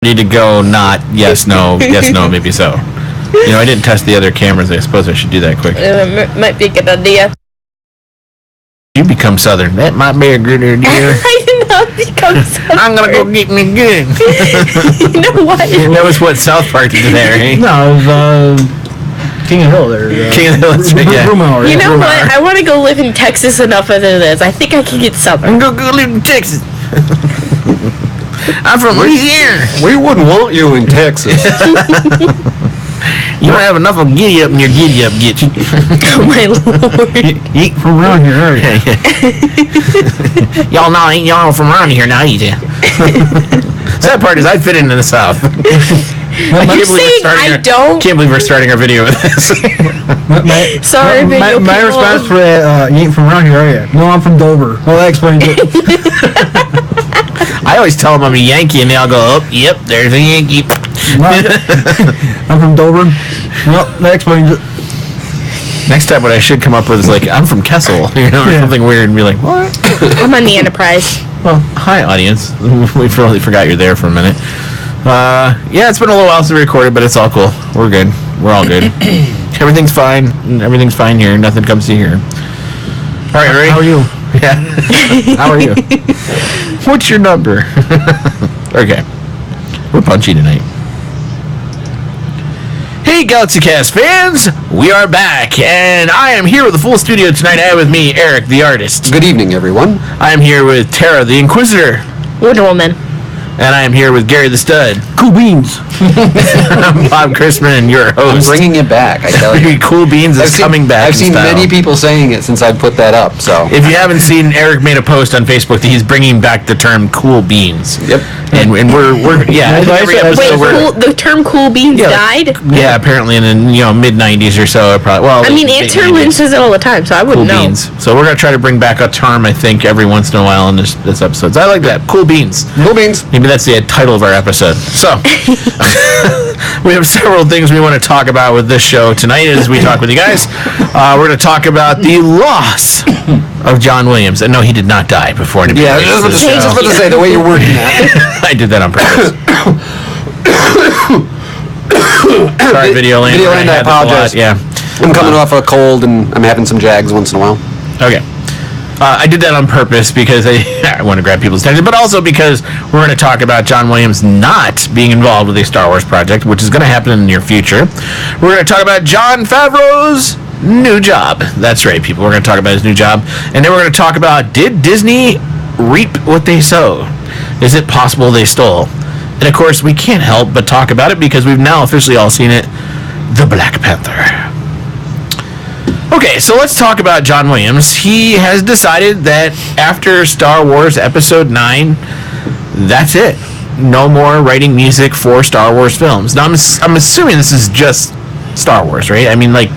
Need to go, not yes, no, yes, no, maybe so. I didn't test the other cameras. I suppose I should do that quick. Might be a good idea. You become Southern. That might be a good idea. I did not become Southern. I'm going to go get me good. You know what? That was what South Park did there, eh? No, it was King of the Hill there. King of the Hill, that's right, yeah. You know what? I want to go live in Texas enough as it is. I think I can get Southern. I'm going to go live in Texas. I'm from Louisiana. We wouldn't want you in Texas. You don't have enough of giddy up in your giddy up, get you. Oh my lord. You from around here, are you? Y'all not ain't y'all from around here now, you? Sad part is I fit into the South. Can't believe we're starting our video with this. Sorry, video my response for that, you ain't from around here, are you? No, I'm from Dover. Well, that explains it. I always tell them I'm a Yankee, and they all go, "Oh, yep, there's a Yankee." I'm from Dover. Well, that explains it. Next time, what I should come up with is like, "I'm from Kessel," or something weird, and be like, "What?" I'm on the Enterprise. Well, hi, audience. We really forgot you're there for a minute. Yeah, it's been a little while since we recorded, but it's all cool. We're good. We're all good. Everything's fine. Everything's fine here. Nothing comes to here. All right, Ray. How are you? Yeah. How are you? What's your number? Okay. We're punchy tonight. Hey, GalaxyCast fans! We are back, and I am here with the full studio tonight. I have with me Eric, the artist. Good evening, everyone. I am here with Tara, the Inquisitor. Wonder Woman. And I am here with Gary the Stud. Cool beans. I'm Bob Chrisman, your host. I'm bringing it back, I tell you. Cool Beans is coming back. I've seen many people saying it since I put that up, so. If you haven't seen, Eric made a post on Facebook that he's bringing back the term cool beans. Yep. And we're yeah. The term cool beans died? Yeah, apparently in the mid-90s or so. Probably. Well, I mean, Aunt Terwin says it all the time, so I wouldn't know. Beans. So we're going to try to bring back a term, I think, every once in a while in this episode. So I like that. Cool beans. Cool beans. Maybe that's the title of our episode. So, we have several things we want to talk about with this show tonight as we talk with you guys. We're going to talk about the loss of John Williams. And no, he did not die before anybody. Yeah, I was just about to say, the way you're wording that. I did that on purpose. Sorry, Video Land. Video Land, I apologize. Yeah. I'm coming off a cold and I'm having some Jags once in a while. Okay. I did that on purpose because I want to grab people's attention, but also because we're going to talk about John Williams not being involved with a Star Wars project, which is going to happen in the near future. We're going to talk about Jon Favreau's new job. That's right, people. We're going to talk about his new job. And then we're going to talk about, did Disney reap what they sow? Is it possible they stole? And of course, we can't help but talk about it because we've now officially all seen it, The Black Panther. Okay, so let's talk about John Williams. He has decided that after Star Wars Episode 9, that's it. No more writing music for Star Wars films. Now, I'm assuming this is just Star Wars, right? I mean, I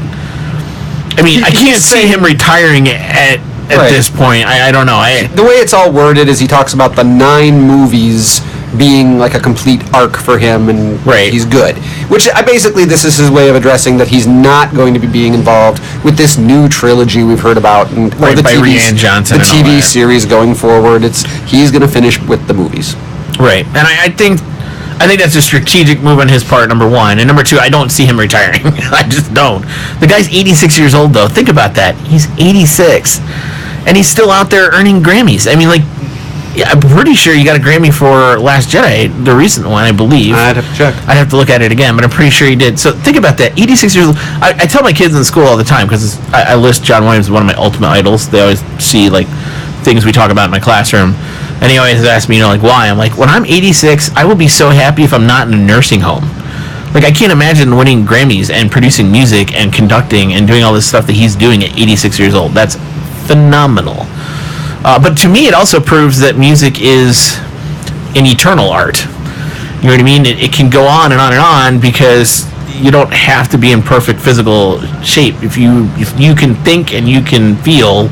can't say him retiring at this point. I don't know. The way it's all worded is he talks about the 9 movies being like a complete arc for him, and he's good. Which basically this is his way of addressing that he's not going to be being involved with this new trilogy we've heard about, or the by Rian Johnson, the TV series going forward. He's going to finish with the movies. Right, and I think that's a strategic move on his part, number one. And number two, I don't see him retiring. I just don't. The guy's 86 years old, though. Think about that. He's 86, and he's still out there earning Grammys. I mean, yeah, I'm pretty sure you got a Grammy for Last Jedi, the recent one, I believe. I'd have to check. I'd have to look at it again, but I'm pretty sure he did. So think about that. 86 years old. I tell my kids in school all the time, because I list John Williams as one of my ultimate idols. They always see, things we talk about in my classroom. And he always asks me, why? I'm like, when I'm 86, I will be so happy if I'm not in a nursing home. I can't imagine winning Grammys and producing music and conducting and doing all this stuff that he's doing at 86 years old. That's phenomenal. But to me, it also proves that music is an eternal art. You know what I mean? It can go on and on and on because you don't have to be in perfect physical shape. If you can think and you can feel,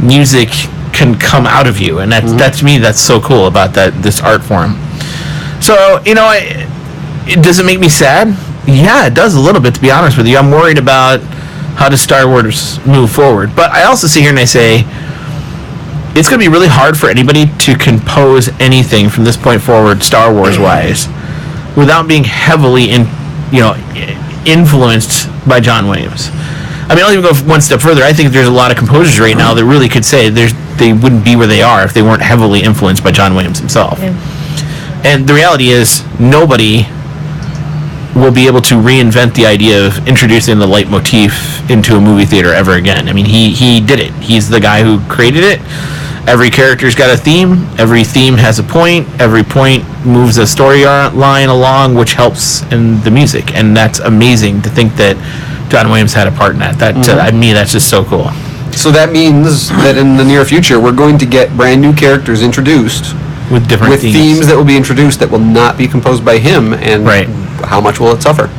music can come out of you, and that to me, that's so cool about this art form. So does it make me sad? Yeah, it does a little bit, to be honest with you. I'm worried about how does Star Wars move forward, but I also sit here and I say, it's going to be really hard for anybody to compose anything from this point forward, Star Wars-wise, without being heavily influenced by John Williams. I mean, I'll even go one step further. I think there's a lot of composers right now that really could say they wouldn't be where they are if they weren't heavily influenced by John Williams himself. Yeah. And the reality is, nobody will be able to reinvent the idea of introducing the leitmotif into a movie theater ever again. I mean, he did it. He's the guy who created it. Every character's got a theme. Every theme has a point. Every point moves a storyline along, which helps in the music. And that's amazing to think that John Williams had a part in that. To me, that's just so cool. So that means that in the near future, we're going to get brand new characters introduced with different themes that will be introduced that will not be composed by him. And how much will it suffer?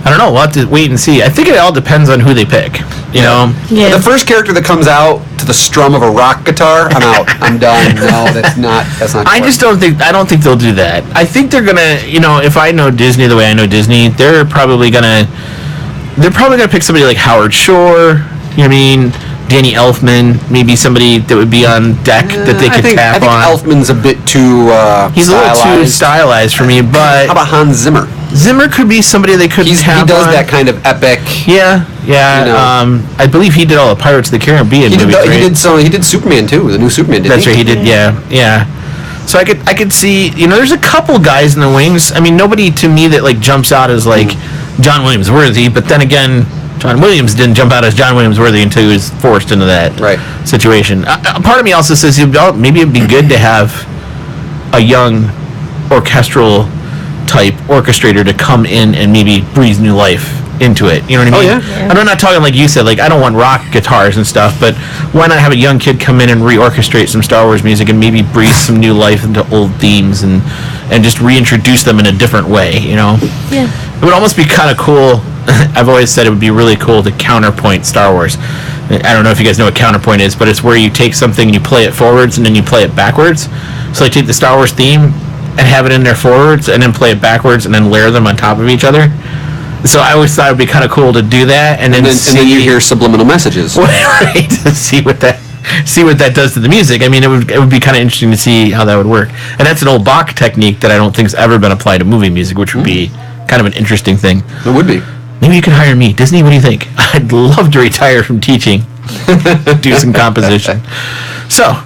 I don't know. We'll have to wait and see. I think it all depends on who they pick. You know? Yeah. The first character that comes out to the strum of a rock guitar, I'm out. I'm done. No, that's not. I don't think they'll do that. I think they're gonna. If I know Disney the way I know Disney, they're probably gonna pick somebody like Howard Shore. You know what I mean? Danny Elfman, maybe somebody that would be on deck that they could tap on. I think Elfman's a bit too he's stylized. A little too stylized for me, but... How about Hans Zimmer? Zimmer could be somebody they could tap on. He does that kind of epic... Yeah. I believe he did all the Pirates of the Caribbean movies, right? He did Superman, too, the new Superman, didn't he? That's right, he did, yeah. So I could see, there's a couple guys in the wings. I mean, nobody to me that, jumps out as, John Williams worthy, but then again... John Williams didn't jump out as John Williams worthy until he was forced into that situation. A part of me also says maybe it'd be good to have a young orchestral type orchestrator to come in and maybe breathe new life into it. You know what I mean? Oh, yeah. I'm not talking like you said, I don't want rock guitars and stuff, but why not have a young kid come in and reorchestrate some Star Wars music and maybe breathe some new life into old themes and just reintroduce them in a different way, Yeah. It would almost be kind of cool. I've always said it would be really cool to counterpoint Star Wars. I don't know if you guys know what counterpoint is, but it's where you take something and you play it forwards and then you play it backwards. So take the Star Wars theme and have it in there forwards and then play it backwards and then layer them on top of each other. So I always thought it would be kind of cool to do that and then you hear subliminal messages. Right, to see what that does to the music. I mean, it would be kind of interesting to see how that would work. And that's an old Bach technique that I don't think's ever been applied to movie music, which would be kind of an interesting thing. It would be. Maybe you could hire me. Disney, what do you think? I'd love to retire from teaching. Do some composition. So,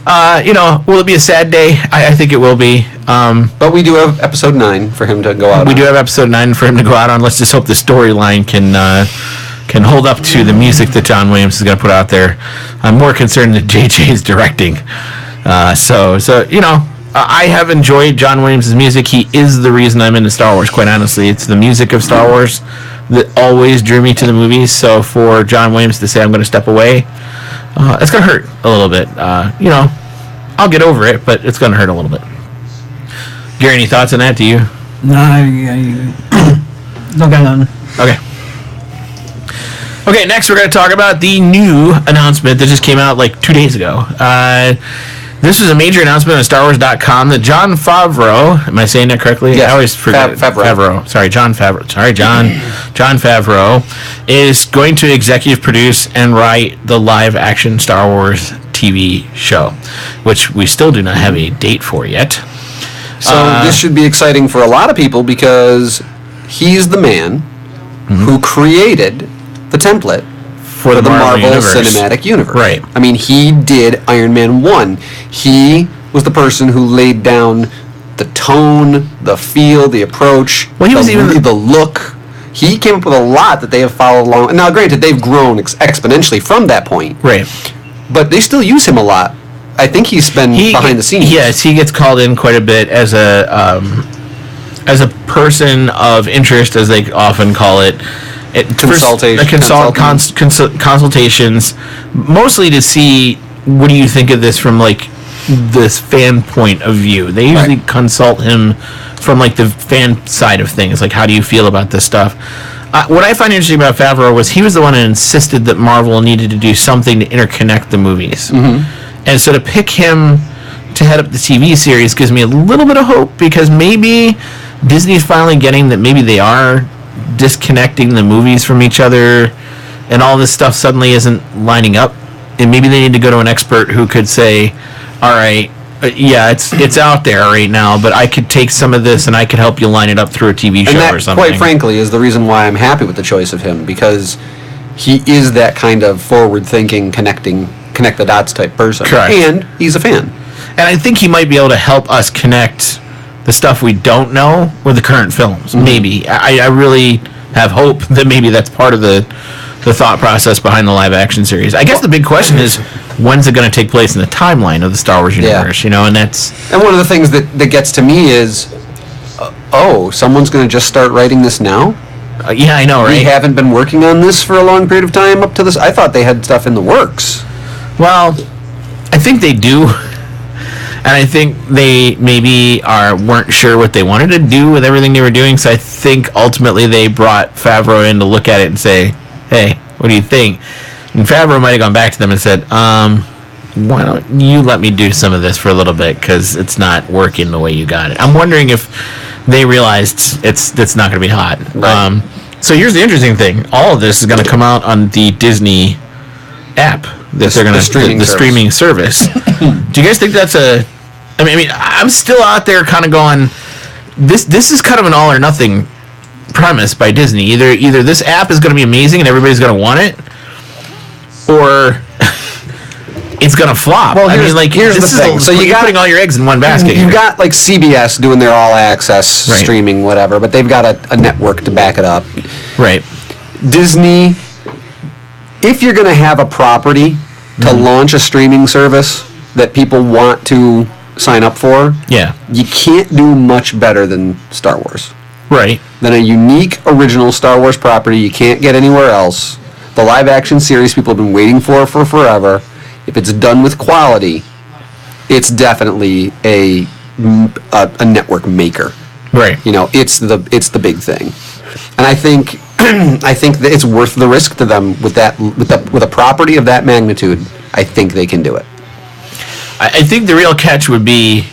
will it be a sad day? I think it will be. But we do have episode 9 for him to go out on. We do have episode 9 for him to go out on. Let's just hope the storyline can hold up to the music that John Williams is going to put out there. I'm more concerned that JJ's directing. I have enjoyed John Williams' music. He is the reason I'm into Star Wars, quite honestly. It's the music of Star Wars that always drew me to the movies. So for John Williams to say I'm going to step away, it's going to hurt a little bit. I'll get over it, but it's going to hurt a little bit. Gary, any thoughts on that? Do you? No, no got none. Okay, next we're going to talk about the new announcement that just came out 2 days ago. This was a major announcement on StarWars.com that Jon Favreau, am I saying that correctly? Yes. I always forget. Favreau. Sorry, Jon Favreau. Jon Favreau is going to executive produce and write the live-action Star Wars TV show, which we still do not have a date for yet. So this should be exciting for a lot of people because he's the man who created the template for the Marvel Cinematic Universe. Right. I mean, he did Iron Man 1. He was the person who laid down the tone, the feel, the approach, the look. He came up with a lot that they have followed along. Now, granted, they've grown exponentially from that point. Right. But they still use him a lot. I think he's been behind the scenes. Yes, he gets called in quite a bit as a person of interest, as they often call it. Consultations, mostly to see what do you think of this from this fan point of view. They usually consult him from the fan side of things, how do you feel about this stuff. What I find interesting about Favreau was he was the one that insisted that Marvel needed to do something to interconnect the movies, and so to pick him to head up the TV series gives me a little bit of hope, because maybe Disney's finally getting that maybe they are disconnecting the movies from each other and all this stuff suddenly isn't lining up, and maybe they need to go to an expert who could say, all right, yeah, it's out there right now, but I could take some of this and I could help you line it up through a TV show and that, or something. quite frankly, is the reason why I'm happy with the choice of him, because he is that kind of forward-thinking, connect the dots type person. Correct. And he's a fan. And I think he might be able to help us connect the stuff we don't know with the current films. Mm-hmm. Maybe. I really have hope that maybe that's part of the thought process behind the live-action series. I guess the big question is, when's it going to take place in the timeline of the Star Wars universe? Yeah. And that's... And one of the things that gets to me is, someone's going to just start writing this now? yeah, I know, right? We haven't been working on this for a long period of time up to this. I thought they had stuff in the works. Well, I think they do. And I think they maybe weren't sure what they wanted to do with everything they were doing. So I think ultimately they brought Favreau in to look at it and say, hey, what do you think? And Favreau might have gone back to them and said, why don't you let me do some of this for a little bit, because it's not working the way you got it. I'm wondering if they realized it's not going to be hot. Right. So here's the interesting thing. All of this is going to come out on the Disney app that they're going to the streaming service. Do you guys think that's I mean, I'm still out there kind of going, this is kind of an all or nothing premise by Disney. Either this app is going to be amazing and everybody's going to want it, or it's going to flop. Well, here's the thing. So you're putting all your eggs in one basket. You've got like CBS doing their all access streaming, whatever, but they've got a network to back it up. Right. Disney, if you're going to have a property to launch a streaming service that people want to sign up for, you can't do much better than Star Wars. Right. Than a unique original Star Wars property you can't get anywhere else. The live action series people have been waiting for forever. If it's done with quality, it's definitely a network maker. Right. It's the big thing. And I think that it's worth the risk to them with a property of that magnitude. I think they can do it. I think the real catch would be,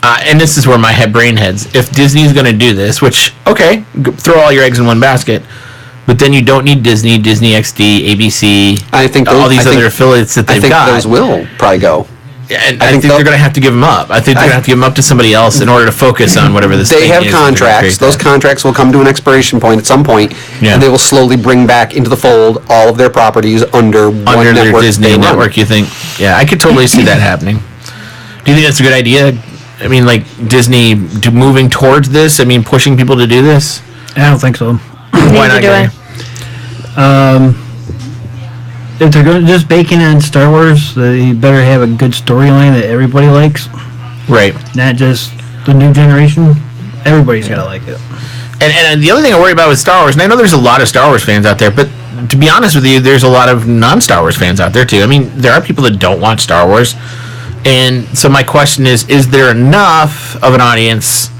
and this is where my brain heads, if Disney's going to do this, which, okay, throw all your eggs in one basket, but then you don't need Disney XD, ABC, I think all these other affiliates that they've got. I think those will probably go. And I think they're going to have to give them up. I think they're going to have to give them up to somebody else in order to focus on whatever this thing is. They have contracts. Those contracts will come to an expiration point at some point, and they will slowly bring back into the fold all of their properties under their Disney network, you think? Yeah, I could totally see that happening. Do you think that's a good idea? I mean, like, Disney moving towards this? I mean, pushing people to do this? I don't think so. Why not, Gary? If they're going to just baking on Star Wars, they better have a good storyline that everybody likes. Right. Not just the new generation. Everybody's got to like it. And the other thing I worry about with Star Wars, and I know there's a lot of Star Wars fans out there, but to be honest with you, there's a lot of non-Star Wars fans out there too. I mean, there are people that don't watch Star Wars. And so my question is there enough of an audience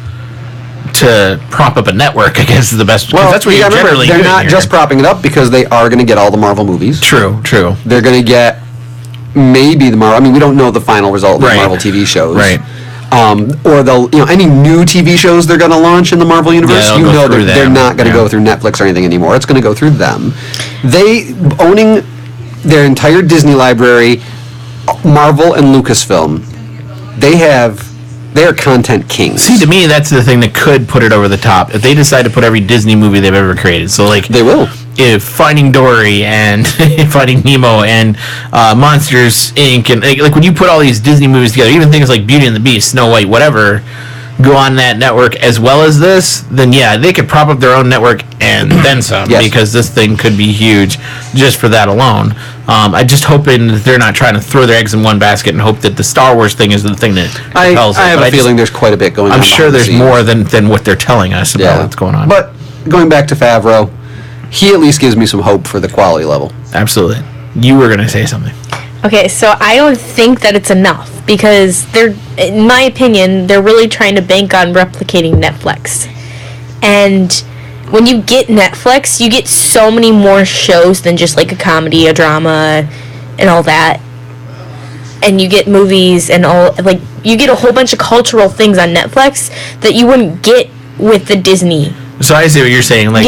to prop up a network, I guess is the best. Well, that's what you generally they're not here. just propping it up because they are going to get all the Marvel movies. True. They're going to get maybe the Marvel. I mean, we don't know the final result of the Marvel TV shows. Right. Or they'll, any new TV shows they're going to launch in the Marvel universe, they're not going to go through Netflix or anything anymore. It's going to go through them. They, owning their entire Disney library, Marvel and Lucasfilm, they are content kings. See, to me, that's the thing that could put it over the top. If they decide to put every Disney movie they've ever created. So, like... They will. If Finding Dory and Finding Nemo and Monsters, Inc. and like when you put all these Disney movies together, even things like Beauty and the Beast, Snow White, whatever, go on that network as well as this, then yeah, they could prop up their own network and then some, because this thing could be huge just for that alone. I just hoping that they're not trying to throw their eggs in one basket and hope that the Star Wars thing is the thing that propels it. I have a feeling there's quite a bit going on. I'm sure there's more than what they're telling us about what's going on. But going back to Favreau, he at least gives me some hope for the quality level. Absolutely. You were going to say something. Okay, so I don't think that it's enough because in my opinion, they're really trying to bank on replicating Netflix. And when you get Netflix, you get so many more shows than just like a comedy, a drama, and all that. And you get movies and you get a whole bunch of cultural things on Netflix that you wouldn't get with the Disney So I see what you're saying. Like,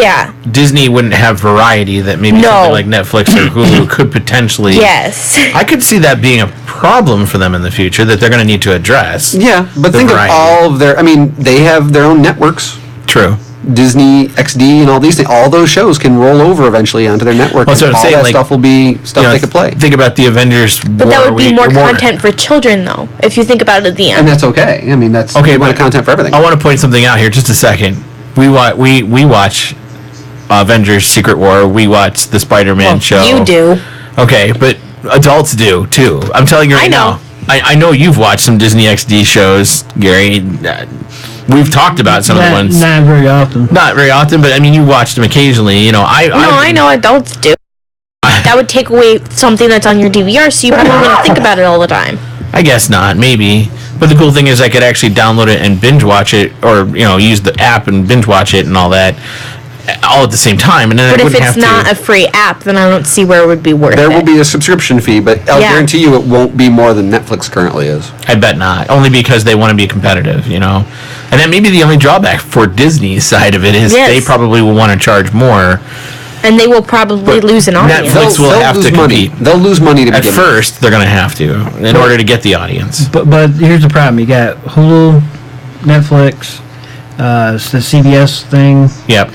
Disney wouldn't have variety that maybe something like Netflix or Hulu could potentially. Yes. I could see that being a problem for them in the future that they're going to need to address. Yeah, but think variety. Of all of their. I mean, they have their own networks. True. Disney XD and all these things, all those shows can roll over eventually onto their network. Well, and all saying, that like, stuff will be stuff they could play. Think about the Avengers. But that would be more content for children, though, if you think about it at the end. And that's okay. I mean, that's okay. But content for everything. I want to point something out here, just a second. We watch Avengers: Secret War. We watch the Spider-Man show. You do. Okay, but adults do too. I'm telling you right now. I know you've watched some Disney XD shows, Gary. We've talked about some of the ones. Not very often. Not very often, but I mean, you watch them occasionally. You know, I know adults do. That would take away something that's on your DVR, so you probably wouldn't think about it all the time. I guess not, maybe. But the cool thing is I could actually download it and binge watch it, or, you know, use the app and binge watch it and all that, all at the same time. And then but if it's not a free app, then I don't see where it would be worth it. There will be a subscription fee, but I'll guarantee you it won't be more than Netflix currently is. I bet not. Only because they want to be competitive, you know. And that may be the only drawback for Disney's side of it is they probably will want to charge more. And they will probably lose an audience. Netflix will have to compete. They'll lose money to begin with. At first, they're going to have to in order to get the audience. But here's the problem. You got Hulu, Netflix, it's the CBS thing. Yep.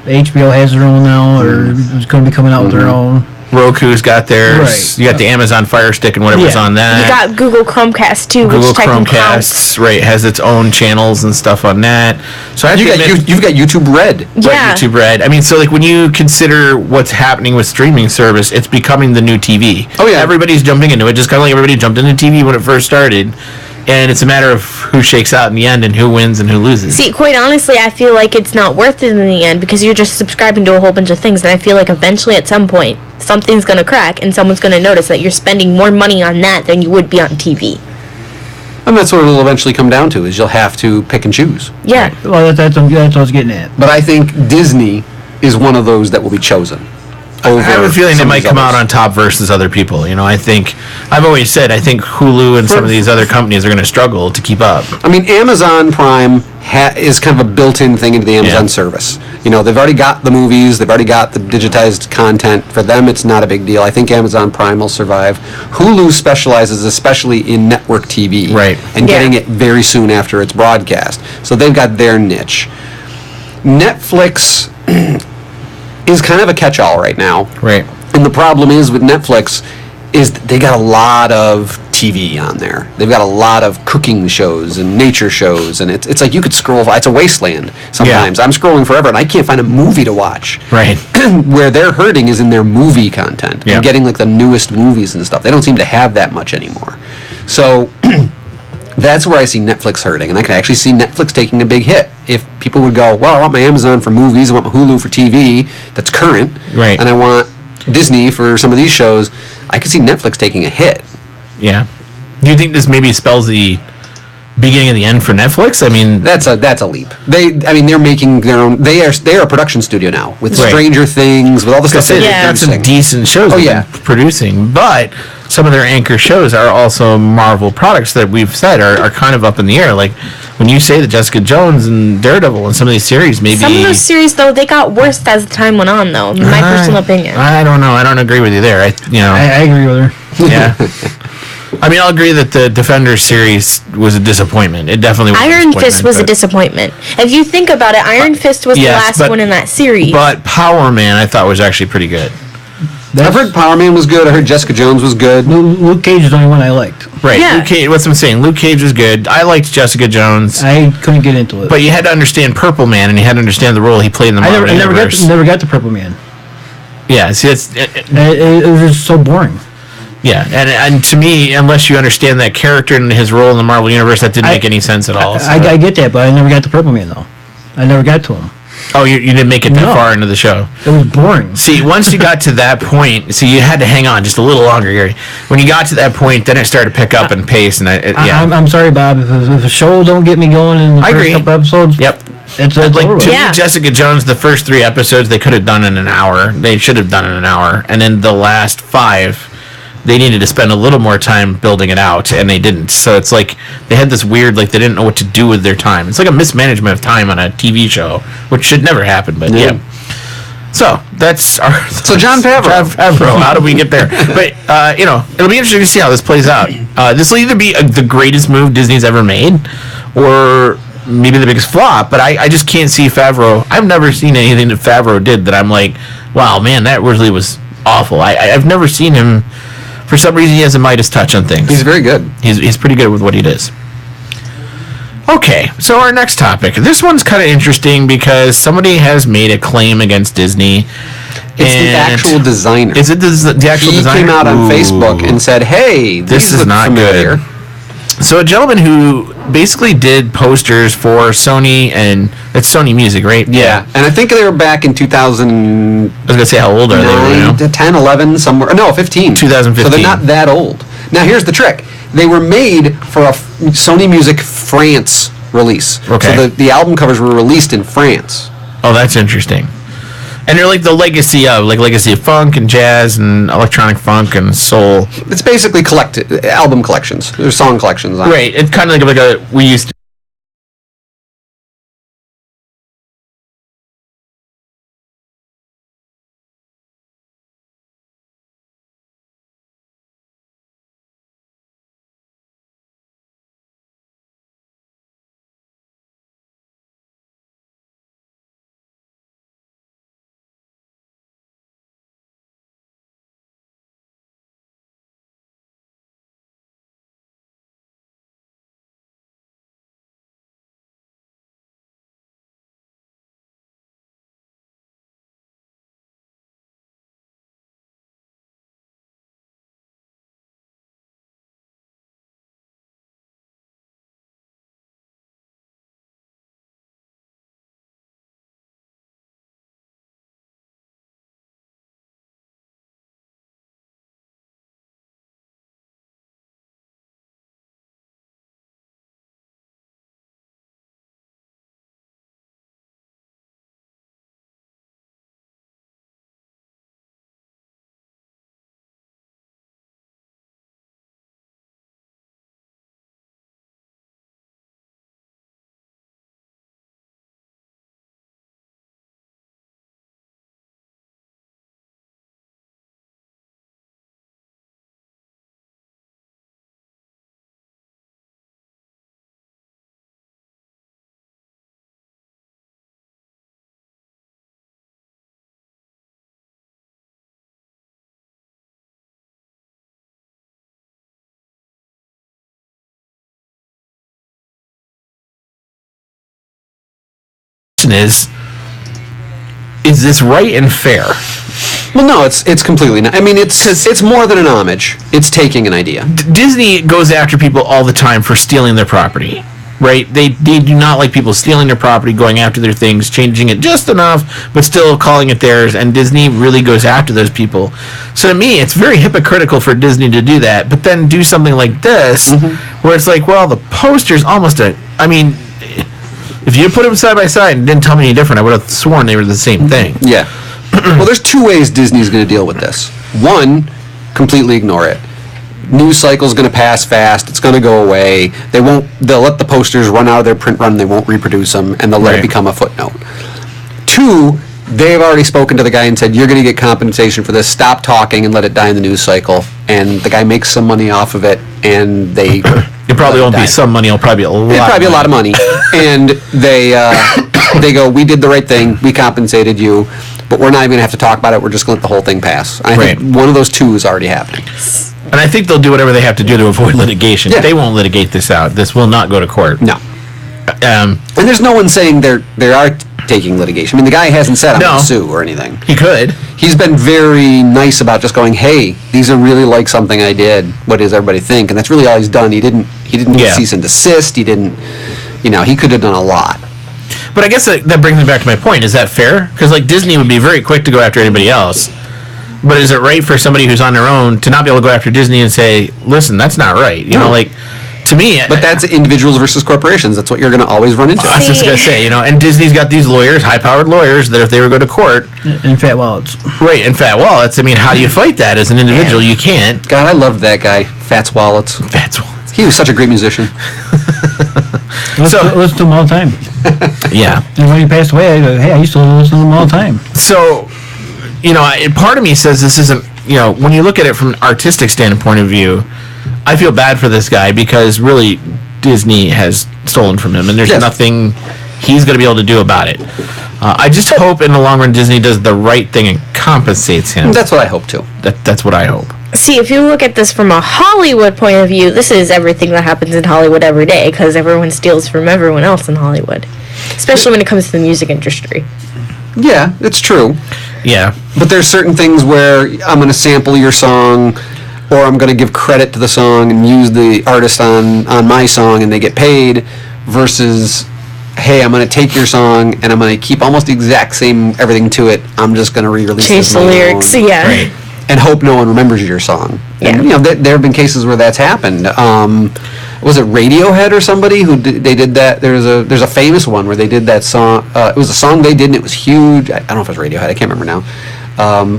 HBO has their own now, or is going to be coming out with their own. Roku's got theirs. Right. You got the Amazon Fire Stick and whatever's on that. You got Google Chromecast too, Google which Chromecast, right, has its own channels and stuff on that. So you've got YouTube Red. Yeah. Right, YouTube Red. I mean, so like when you consider what's happening with streaming service, it's becoming the new TV. Oh yeah. Everybody's jumping into it, just kind of like everybody jumped into TV when it first started. And it's a matter of who shakes out in the end and who wins and who loses. See, quite honestly, I feel like it's not worth it in the end because you're just subscribing to a whole bunch of things. And I feel like eventually at some point, something's going to crack and someone's going to notice that you're spending more money on that than you would be on TV. And that's what it'll eventually come down to, is you'll have to pick and choose. Yeah. Right. Well, that's what I was getting at. But I think Disney is one of those that will be chosen. I have a feeling they might come out on top versus other people. You know, I've always said I think Hulu and some of these other companies are going to struggle to keep up. I mean, Amazon Prime is kind of a built-in thing into the Amazon service. You know, they've already got the movies, they've already got the digitized content. For them, it's not a big deal. I think Amazon Prime will survive. Hulu specializes especially in network TV. Right. And getting it very soon after its broadcast. So they've got their niche. Netflix is kind of a catch-all right now. Right. And the problem is with Netflix is they got a lot of TV on there. They've got a lot of cooking shows and nature shows, and it's like you could scroll. It's a wasteland sometimes. I'm scrolling forever, and I can't find a movie to watch. Right. Where they're hurting is in their movie content and getting like the newest movies and stuff. They don't seem to have that much anymore. So that's where I see Netflix hurting, and I can actually see Netflix taking a big hit. If people would go, well, I want my Amazon for movies, I want my Hulu for TV that's current, right, and I want Disney for some of these shows, I could see Netflix taking a hit. Yeah. Do you think this maybe spells the beginning of the end for Netflix? I mean, that's a leap. They're making their own. They are a production studio now with Stranger Things, with all the stuff. That's some decent shows. Producing, but some of their anchor shows are also Marvel products that we've said are kind of up in the air. Like when you say that Jessica Jones and Daredevil and some of these series, maybe some of those series though they got worse as the time went on. Though, in my personal opinion, I don't know. I don't agree with you there. I agree with her. Yeah. I mean, I'll agree that the Defenders series was a disappointment. It definitely was. Iron Fist was a disappointment. If you think about it, Iron Fist was the last one in that series. But Power Man, I thought was actually pretty good. I've heard Power Man was good. I heard Jessica Jones was good. Luke Cage is the only one I liked. Right. Yeah. Luke Cage, what's I'm saying? Luke Cage was good. I liked Jessica Jones. I couldn't get into it. But you had to understand Purple Man, and you had to understand the role he played in the Marvel universe. I never got to Purple Man. Yeah. See, it was just so boring. Yeah, and to me, unless you understand that character and his role in the Marvel Universe, that didn't make any sense at all. I get that, but I never got to Purple Man, though. I never got to him. Oh, you didn't make it that far into the show? It was boring. See, once you got to that point, you had to hang on just a little longer, Gary. When you got to that point, then it started to pick up and pace. And I'm sorry, Bob. If a show don't get me going in the first couple episodes... Yep. It's like to me, Jessica Jones, the first 3 episodes, they could have done in an hour. They should have done in an hour. And then the last 5... they needed to spend a little more time building it out, and they didn't. So it's like they had this weird, like they didn't know what to do with their time. It's like a mismanagement of time on a TV show, which should never happen. But yeah. So that's our. So Jon Favreau. Jon Favreau. How do we get there? But it'll be interesting to see how this plays out. This will either be the greatest move Disney's ever made, or maybe the biggest flop. But I just can't see Favreau. I've never seen anything that Favreau did that I'm like, wow, man, that really was awful. I've never seen him. For some reason, he has a Midas touch on things. He's very good. He's pretty good with what he does. Okay, so our next topic. This one's kind of interesting because somebody has made a claim against Disney. It's the actual designer. Is it the actual designer? He came out on Facebook and said, hey, this is not familiar. Good. So a gentleman who basically did posters for Sony, and it's Sony Music, right? Yeah. And I think they were back in 2000. I was going to say, how old are they? 10, 11, somewhere. No, 15. 2015. So they're not that old. Now, here's the trick. They were made for a Sony Music France release. Okay. So the album covers were released in France. Oh, that's interesting. And they're like the legacy of funk and jazz and electronic funk and soul. It's basically album collections. There's song collections on it. Right. It's kind of like a we used to. Is this right and fair? Well, no, it's completely not. I mean, it's more than an homage. It's taking an idea. Disney goes after people all the time for stealing their property, right? They do not like people stealing their property, going after their things, changing it just enough, but still calling it theirs, and Disney really goes after those people. So to me, it's very hypocritical for Disney to do that, but then do something like this, where it's like, well, the poster's almost if you put them side by side and didn't tell me any different, I would have sworn they were the same thing. Yeah. Well, there's two ways Disney's going to deal with this. One, completely ignore it. News cycle's going to pass fast. It's going to go away. They'll let the posters run out of their print run. They won't reproduce them, and they'll let it become a footnote. Two, they've already spoken to the guy and said, you're going to get compensation for this. Stop talking and let it die in the news cycle. And the guy makes some money off of it, and they... It probably won't be some money. It'll probably be a lot. It'll probably be a lot of money. And they go, we did the right thing. We compensated you, but we're not even going to have to talk about it. We're just going to let the whole thing pass. I think one of those two is already happening. And I think they'll do whatever they have to do to avoid litigation. Yeah. They won't litigate this out. This will not go to court. No. And there's no one saying they are taking litigation. I mean, the guy hasn't said I'm going to sue or anything. He could. He's been very nice about just going, hey, these are really like something I did. What does everybody think? And that's really all he's done. He didn't cease and desist. He didn't, he could have done a lot. But I guess that brings me back to my point. Is that fair? Because Disney would be very quick to go after anybody else. But is it right for somebody who's on their own to not be able to go after Disney and say, listen, that's not right? to me, but that's individuals versus corporations. That's what you're going to always run into. I was just going to say, and Disney's got these lawyers, high-powered lawyers, that if they were to go to court... In fat wallets. Right, in fat wallets. I mean, how do you fight that as an individual? You can't. God, I loved that guy, Fats Wallets. Fats Wallets. He was such a great musician. Listen to him all the time. Yeah. And when he passed away, I go, hey, I used to listen to him all the time. So, part of me says this isn't, when you look at it from an artistic standpoint of view, I feel bad for this guy because really Disney has stolen from him and there's nothing he's going to be able to do about it. I just hope in the long run Disney does the right thing and compensates him. That's what I hope too. That's what I hope. See, if you look at this from a Hollywood point of view, this is everything that happens in Hollywood every day because everyone steals from everyone else in Hollywood, especially when it comes to the music industry. Yeah, it's true. Yeah. But there's certain things where I'm going to sample your song or I'm going to give credit to the song and use the artist on my song and they get paid versus, hey, I'm going to take your song and I'm going to keep almost the exact same everything to it. I'm just going to re-release Change the lyrics, yeah. Right. And hope no one remembers your song. Yeah. And, there have been cases where that's happened. Was it Radiohead or somebody who they did that? There's a famous one where they did that song. It was a song they did and it was huge. I don't know if it was Radiohead. I can't remember now.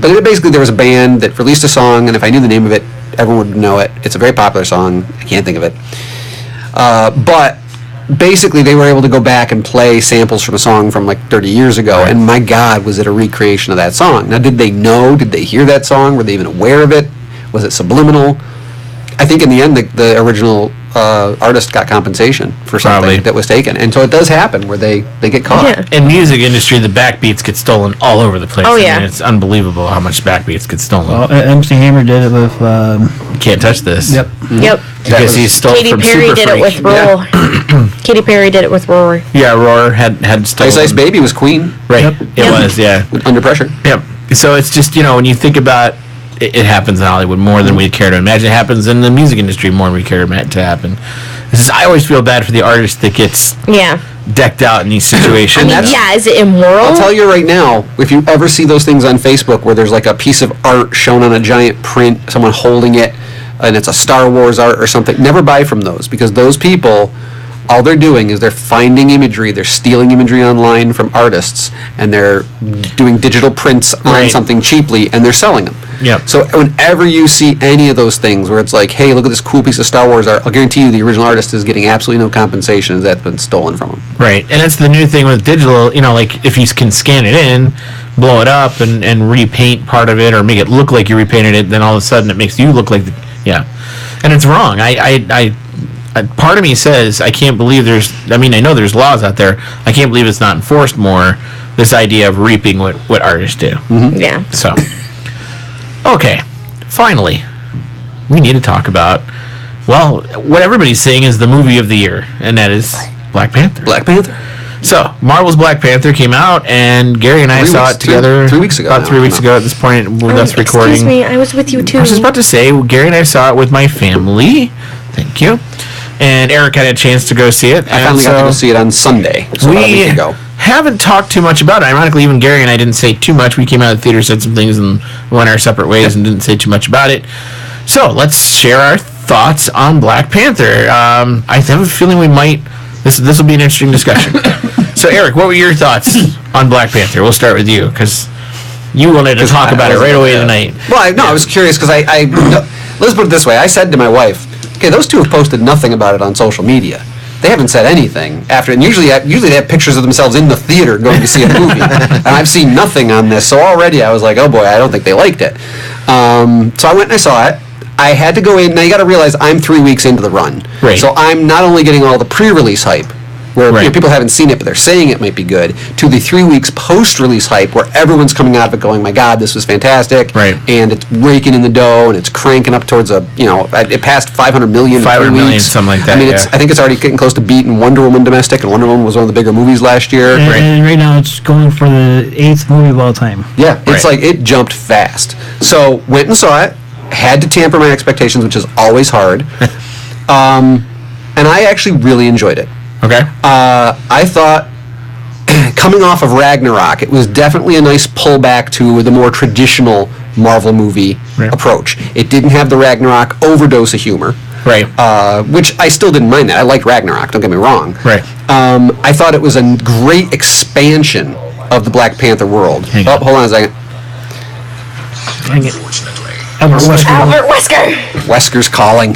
But basically there was a band that released a song, and if I knew the name of it, everyone would know it. It's a very popular song. I can't think of it. But basically they were able to go back and play samples from a song from like 30 years ago, and my God, was it a recreation of that song. Now, did they know? Did they hear that song? Were they even aware of it? Was it subliminal? I think in the end the original artist got compensation for something that was taken, and so it does happen where they get caught. Yeah. In music industry, the backbeats get stolen all over the place. Oh, yeah. I mean, it's unbelievable how much backbeats get stolen. Well, MC Hammer did it with... Can't touch this. Yep. Yep. Because he stole Katy from Perry Super did Freak. it with Roar. Katy Perry did it with Roar. Yeah, Roar had stolen. Ice Ice Baby was Queen. Right. Yep. It was, yeah. Under pressure. Yep. So it's just, when you think about it happens in Hollywood more than we'd care to imagine. It happens in the music industry more than we care to happen. I always feel bad for the artist that gets decked out in these situations. Is it immoral? I'll tell you right now, if you ever see those things on Facebook where there's like a piece of art shown on a giant print, someone holding it, and it's a Star Wars art or something, never buy from those, because those people, all they're doing is they're finding imagery, they're stealing imagery online from artists, and they're doing digital prints on something cheaply, and they're selling them. Yep. So whenever you see any of those things where it's like, hey, look at this cool piece of Star Wars art, I'll guarantee you the original artist is getting absolutely no compensation as that's been stolen from them. Right. And that's the new thing with digital, like if you can scan it in, blow it up, and repaint part of it or make it look like you repainted it, then all of a sudden it makes you look like and it's wrong. I part of me says I can't believe I know there's laws out there. I can't believe it's not enforced more, this idea of reaping what artists do. Mm-hmm. Yeah. So, okay, finally, we need to talk about, what everybody's saying is the movie of the year, and that is Black Panther. Black Panther. So, Marvel's Black Panther came out, and Gary and I saw it together 3 weeks ago. About 3 weeks ago at this point with us recording. Excuse me, I was with you too. I was just about to say, Gary and I saw it with my family. Thank you. And Eric had a chance to go see it. I finally got to go see it on Sunday, so about a week ago. Haven't talked too much about it. Ironically, even Gary and I didn't say too much. We came out of the theater, said some things, and went our separate ways and didn't say too much about it. So, let's share our thoughts on Black Panther. I have a feeling we might... This will be an interesting discussion. So, Eric, what were your thoughts on Black Panther? We'll start with you, because you wanted to talk about it right away tonight. Well, I was curious, because let's put it this way. I said to my wife, okay, those two have posted nothing about it on social media. They haven't said anything after, and usually they have pictures of themselves in the theater going to see a movie, and I've seen nothing on this, so already I was like, oh boy, I don't think they liked it. So I went and I saw it. I had to go in. Now you got to realize I'm 3 weeks into the run, right. So I'm not only getting all the pre-release hype, where people haven't seen it but they're saying it might be good, to the 3 weeks post-release hype where everyone's coming out of it going, my God, this was fantastic, and it's raking in the dough and it's cranking up towards it passed 500 million. 500 million, something like that. I mean, I think it's already getting close to beating Wonder Woman domestic, and Wonder Woman was one of the bigger movies last year. And right now it's going for the 8th movie of all time. Yeah, it's like it jumped fast. So went and saw it. Had to tamper my expectations, which is always hard. And I actually really enjoyed it. Okay. I thought, coming off of Ragnarok, it was definitely a nice pullback to the more traditional Marvel movie approach. It didn't have the Ragnarok overdose of humor. Right. Which I still didn't mind that. I liked Ragnarok, don't get me wrong. Right. I thought it was a great expansion of the Black Panther world. Hold on a second. Dang it. Albert Wesker! Wesker's calling.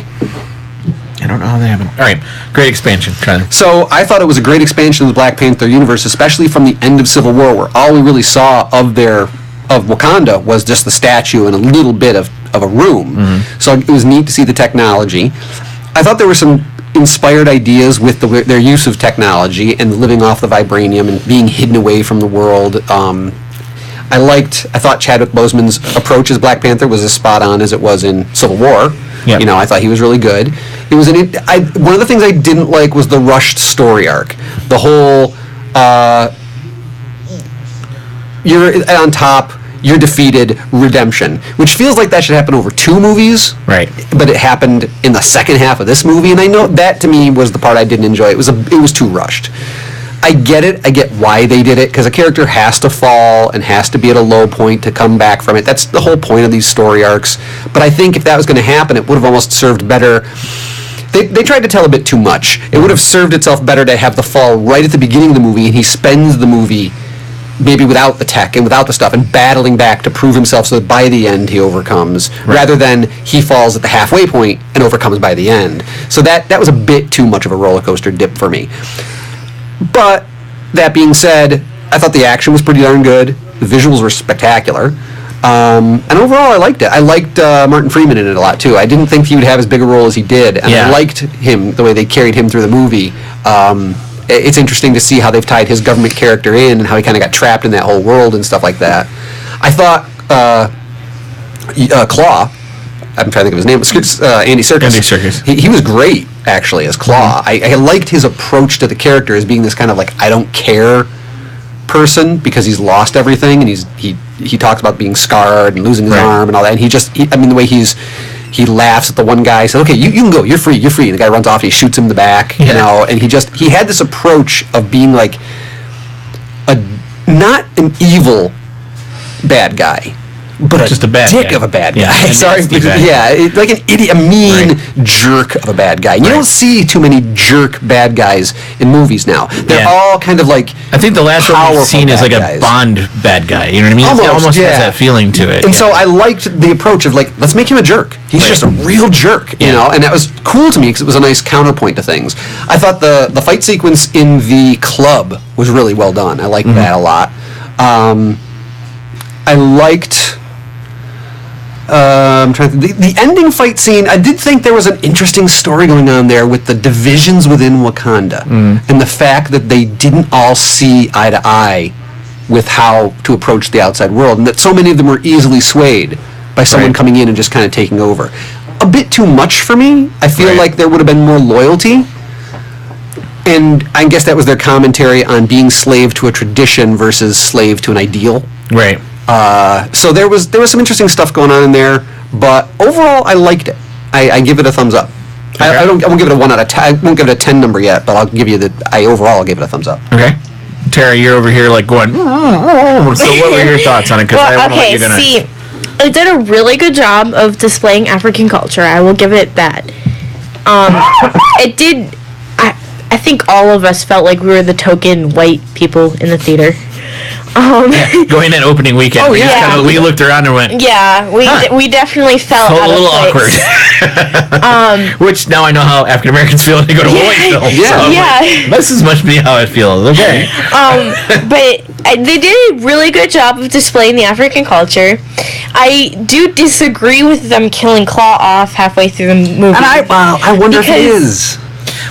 I don't know how that happened. All right. Great expansion, Tyler. So I thought it was a great expansion of the Black Panther universe, especially from the end of Civil War, where all we really saw of Wakanda was just the statue and a little bit of a room. Mm-hmm. So it was neat to see the technology. I thought there were some inspired ideas with their use of technology and living off the vibranium and being hidden away from the world. I thought Chadwick Boseman's approach as Black Panther was as spot on as it was in Civil War. Yep. You know, I thought he was really good. It was one of the things I didn't like was the rushed story arc. The whole you're on top, you're defeated, redemption, which feels like that should happen over 2 movies. Right. But it happened in the second half of this movie, and I know that to me was the part I didn't enjoy. It was too rushed. I get it. I get why they did it, because a character has to fall and has to be at a low point to come back from it. That's the whole point of these story arcs. But I think if that was going to happen, it would have almost served better. They tried to tell a bit too much. It would have served itself better to have the fall right at the beginning of the movie, and he spends the movie maybe without the tech and without the stuff and battling back to prove himself so that by the end he overcomes, rather than he falls at the halfway point and overcomes by the end. So that was a bit too much of a roller coaster dip for me. But that being said, I thought the action was pretty darn good. The visuals were spectacular. And overall, I liked it. I liked Martin Freeman in it a lot, too. I didn't think he would have as big a role as he did. And I liked him, the way they carried him through the movie. It's interesting to see how they've tied his government character in and how he kind of got trapped in that whole world and stuff like that. I thought Claw, I'm trying to think of his name, Andy Serkis. Andy Serkis. He was great, actually, as Claw. I liked his approach to the character as being this kind of like, I don't care person, because he's lost everything, and he talks about being scarred and losing his arm and all that, and the way he laughs at the one guy, says, okay, you can go, you're free, and the guy runs off, and he shoots him in the back, you know, and he had this approach of being like not an evil bad guy, but just a bad dick guy. of a bad guy. Sorry, like an idiot, a mean jerk of a bad guy. You don't see too many jerk bad guys in movies now. They're all kind of like, I think the last one we've seen is like a Bond bad guy. You know what I mean? Almost has that feeling to it. And so I liked the approach of like, let's make him a jerk. He's just a real jerk, you know? And that was cool to me because it was a nice counterpoint to things. I thought the fight sequence in the club was really well done. I liked that a lot. I liked... I'm trying to the ending fight scene. I did think there was an interesting story going on there with the divisions within Wakanda and the fact that they didn't all see eye to eye with how to approach the outside world, and that so many of them were easily swayed by someone coming in and just kind of taking over. A bit too much for me. I feel like there would have been more loyalty, and I guess that was their commentary on being slave to a tradition versus slave to an ideal. Right. So there was some interesting stuff going on in there, but overall I liked it. I give it a thumbs up. Okay. I won't give it a 1 out of 10. I won't give it a 10 number yet, but I'll give you I'll give it a thumbs up. Okay. Tara, you're over here like going, so what were your thoughts on it? It did a really good job of displaying African culture. I will give it that. It did. I think all of us felt like we were the token white people in the theater. Going that opening weekend, we looked around and went, we definitely felt a little awkward. Which now I know how African Americans feel when they go to white films. This must be how it feels. Okay. But they did a really good job of displaying the African culture. I do disagree with them killing Claw off halfway through the movie. And I wonder if it is.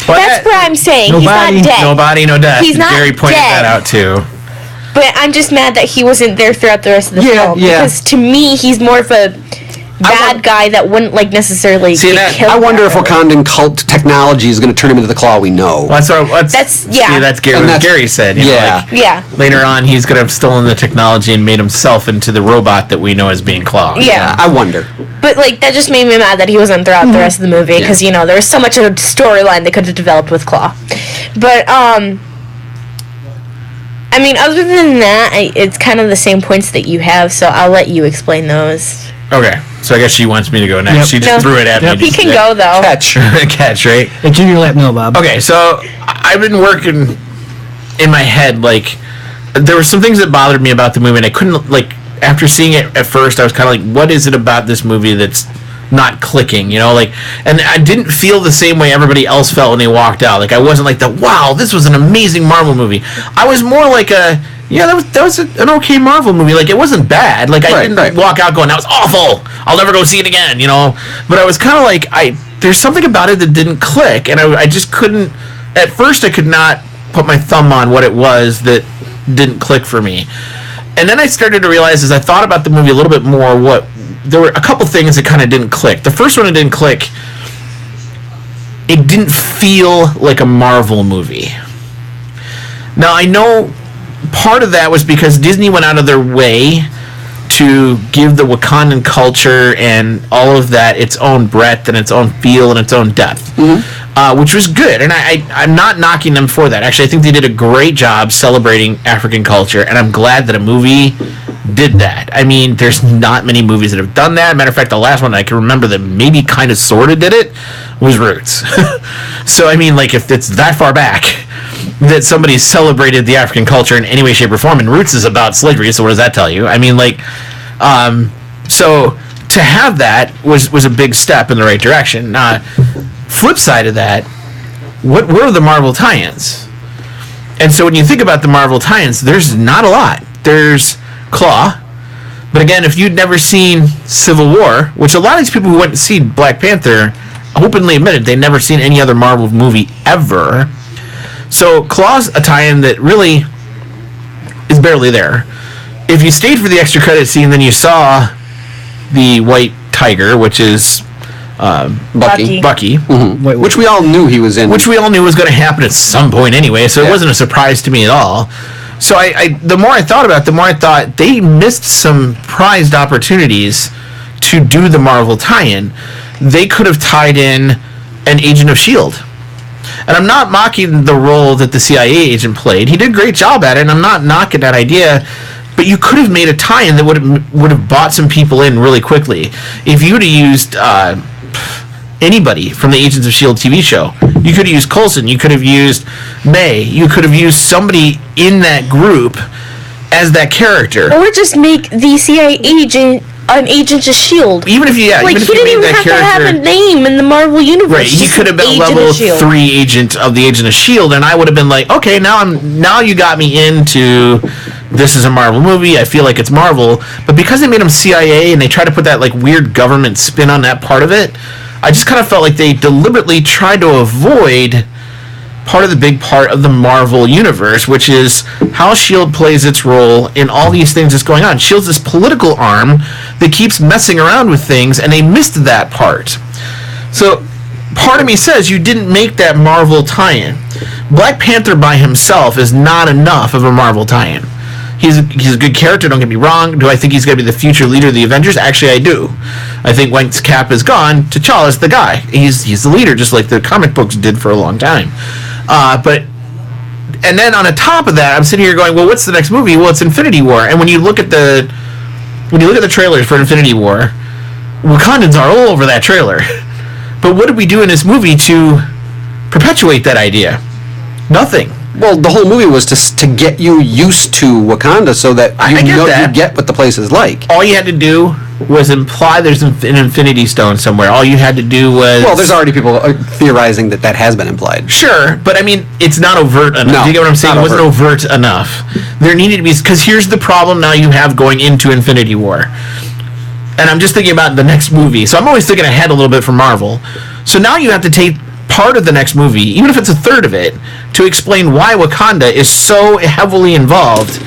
That's what I'm saying. He's not dead. Nobody, no death. He's not Jerry pointed that out too. But I'm just mad that he wasn't there throughout the rest of the film. Because to me, he's more of a bad guy that wouldn't necessarily get killed. I wonder if Wakandan cult technology is going to turn him into the Claw we know. Well, that's Gary said. Later on, he's going to have stolen the technology and made himself into the robot that we know as being Claw. Yeah. I wonder. But that just made me mad that he wasn't throughout the rest of the movie because there was so much of a storyline they could have developed with Claw. But other than that, it's kind of the same points that you have, so I'll let you explain those. Okay. So I guess she wants me to go next. Yep. She just threw it at me. He can go, though. Catch. Catch, right? It's in your lap now, Bob. Okay, so I've been working in my head, like, there were some things that bothered me about the movie, and I couldn't, like, after seeing it at first, I was kind of like, what is it about this movie that's not clicking, you know? Like, and I didn't feel the same way everybody else felt when they walked out. Like, I wasn't like, wow, this was an amazing Marvel movie. I was more like that was an okay Marvel movie. Like, it wasn't bad. Like, I didn't walk out going, that was awful. I'll never go see it again, you know? But I was kind of like, there's something about it that didn't click, and I just couldn't, at first I could not put my thumb on what it was that didn't click for me. And then I started to realize, as I thought about the movie a little bit more, there were a couple things that kind of didn't click. The first one that didn't click, it didn't feel like a Marvel movie. Now, I know part of that was because Disney went out of their way to give the Wakandan culture and all of that its own breadth and its own feel and its own depth, which was good. And I'm not knocking them for that. Actually, I think they did a great job celebrating African culture, and I'm glad that a movie did that. I mean, there's not many movies that have done that. Matter of fact, the last one I can remember that maybe kind of sort of did it was Roots. So, I mean, like, if it's that far back that somebody celebrated the African culture in any way, shape, or form, and Roots is about slavery, so what does that tell you? I mean, like, so to have that was a big step in the right direction. Flip side of that, what were the Marvel tie-ins? And so when you think about the Marvel tie-ins, there's not a lot. There's Claw, but again, if you'd never seen Civil War, which a lot of these people who went to see Black Panther openly admitted they'd never seen any other Marvel movie ever. So Claw's a tie-in that really is barely there. If you stayed for the extra credit scene, then you saw the White Tiger, which is Bucky. Mm-hmm. Which we all knew he was in. Which we all knew was going to happen at some point anyway, so it wasn't a surprise to me at all. So the more I thought about it, the more I thought they missed some prized opportunities to do the Marvel tie-in. They could have tied in an Agent of S.H.I.E.L.D. And I'm not mocking the role that the CIA agent played. He did a great job at it, and I'm not knocking that idea. But you could have made a tie-in that would have brought some people in really quickly. If you would have used anybody from the Agents of S.H.I.E.L.D. TV show, you could have used Coulson, you could have used May, you could have used somebody in that group as that character. Or just make the CIA agent an Agent of S.H.I.E.L.D. Even if you, like, even if he you didn't made even that have character, to have a name in the Marvel universe. right? He could have been level 3 agent of the Agent of S.H.I.E.L.D., and I would have been like, okay, now you got me into this is a Marvel movie. I feel like it's Marvel, but because they made him CIA and they tried to put that like weird government spin on that part of it, I just kind of felt like they deliberately tried to avoid part of the big part of the Marvel universe, which is how S.H.I.E.L.D. plays its role in all these things that's going on. S.H.I.E.L.D.'s this political arm that keeps messing around with things, and they missed that part. So part of me says you didn't make that Marvel tie-in. Black Panther by himself is not enough of a Marvel tie-in. He's a good character, don't get me wrong. Do I think he's going to be the future leader of the Avengers? Actually, I do. I think once Cap is gone, T'Challa's the guy. He's the leader, just like the comic books did for a long time. And then on the top of that, I'm sitting here going, well, what's the next movie? Well, it's Infinity War. And when you look at the trailers for Infinity War, Wakandans are all over that trailer. But what did we do in this movie to perpetuate that idea? Nothing. Well, the whole movie was to get you used to Wakanda so that you get what the place is like. All you had to do was imply there's an Infinity Stone somewhere. All you had to do was... Well, there's already people theorizing that has been implied. Sure, but I mean, it's not overt enough. No, do you get what I'm saying? It wasn't overt enough. There needed to be... Because here's the problem now you have going into Infinity War. And I'm just thinking about the next movie. So I'm always thinking ahead a little bit for Marvel. So now you have to take part of the next movie, even if it's a third of it, to explain why Wakanda is so heavily involved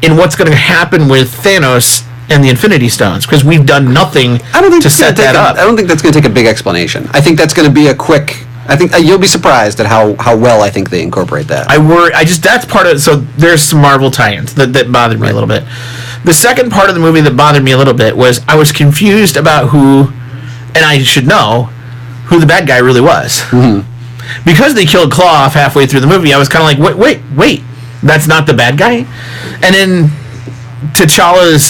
in what's going to happen with Thanos and the Infinity Stones, because we've done nothing to set that up. I don't think that's going to take a big explanation. I think that's going to be a quick... I think you'll be surprised at how well I think they incorporate that. That's part of it. So there's some Marvel tie-ins that bothered me a little bit. The second part of the movie that bothered me a little bit was I was confused about who, and I should know, who the bad guy really was. Mm-hmm. Because they killed Claw off halfway through the movie, I was kind of like, wait, that's not the bad guy? And then T'Challa's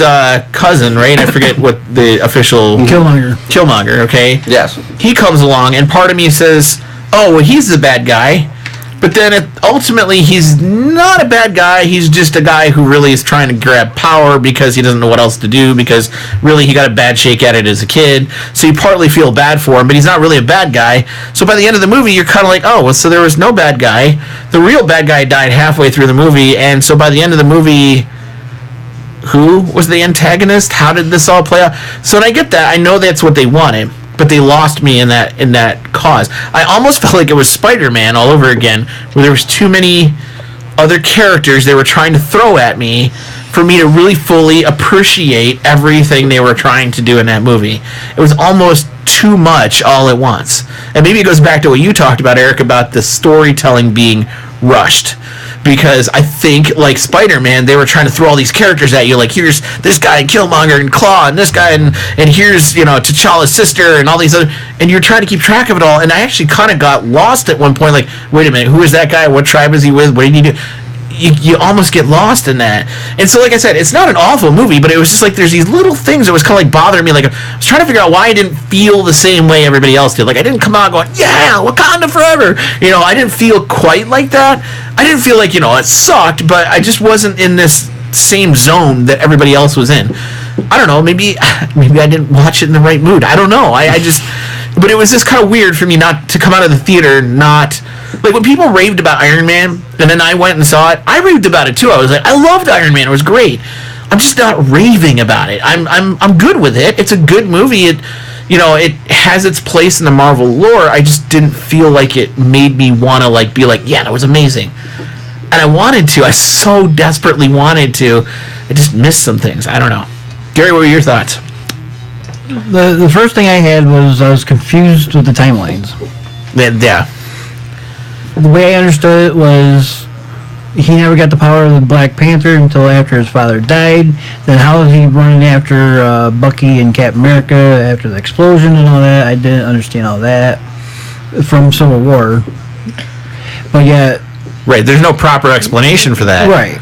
cousin, right? I forget what the official... Killmonger, okay? Yes. He comes along, and part of me says, oh, well, he's the bad guy. But then ultimately, he's not a bad guy. He's just a guy who really is trying to grab power because he doesn't know what else to do, because really he got a bad shake at it as a kid. So you partly feel bad for him, but he's not really a bad guy. So by the end of the movie, you're kind of like, oh, well, so there was no bad guy. The real bad guy died halfway through the movie, and so by the end of the movie, who was the antagonist? How did this all play out? So when I get that, I know that's what they wanted. But they lost me in that cause. I almost felt like it was Spider-Man all over again, where there was too many other characters they were trying to throw at me for me to really fully appreciate everything they were trying to do in that movie. It was almost too much all at once. And maybe it goes back to what you talked about, Eric, about the storytelling being rushed. Because I think, like Spider-Man, they were trying to throw all these characters at you. Like, here's this guy and Killmonger and Claw and this guy and here's, T'Challa's sister and all these other... And you're trying to keep track of it all. And I actually kind of got lost at one point. Like, wait a minute, who is that guy? What tribe is he with? What did he do? You almost get lost in that. And so, like I said, it's not an awful movie, but it was just like there's these little things that was kind of like bothering me. Like, I was trying to figure out why I didn't feel the same way everybody else did. Like, I didn't come out going, yeah, Wakanda forever. I didn't feel quite like that. I didn't feel like, it sucked, but I just wasn't in this same zone that everybody else was in. I don't know, maybe I didn't watch it in the right mood. I don't know. But it was just kind of weird for me not to come out of the theater not... Like, when people raved about Iron Man, and then I went and saw it, I raved about it, too. I was like, I loved Iron Man. It was great. I'm just not raving about it. I'm good with it. It's a good movie. It has its place in the Marvel lore. I just didn't feel like it made me want to, be like, yeah, that was amazing. And I wanted to. I so desperately wanted to. I just missed some things. I don't know. Gary, what were your thoughts? The first thing I had was I was confused with the timelines. Yeah. The way I understood it was he never got the power of the Black Panther until after his father died. Then how is he running after Bucky and Captain America after the explosion and all that? I didn't understand all that from Civil War. But yeah. Right, there's no proper explanation for that. Right.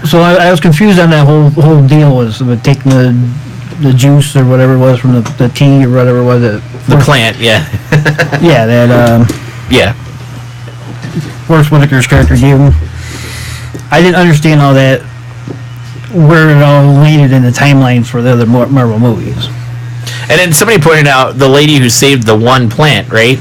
So I was confused on that whole deal with taking the juice or whatever it was from the tea or whatever it was. The plant, yeah. Yeah, that... yeah. Forrest Whitaker's character gave him. I didn't understand all that, where it all landed in the timeline for the other Marvel movies. And then somebody pointed out the lady who saved the one plant, right?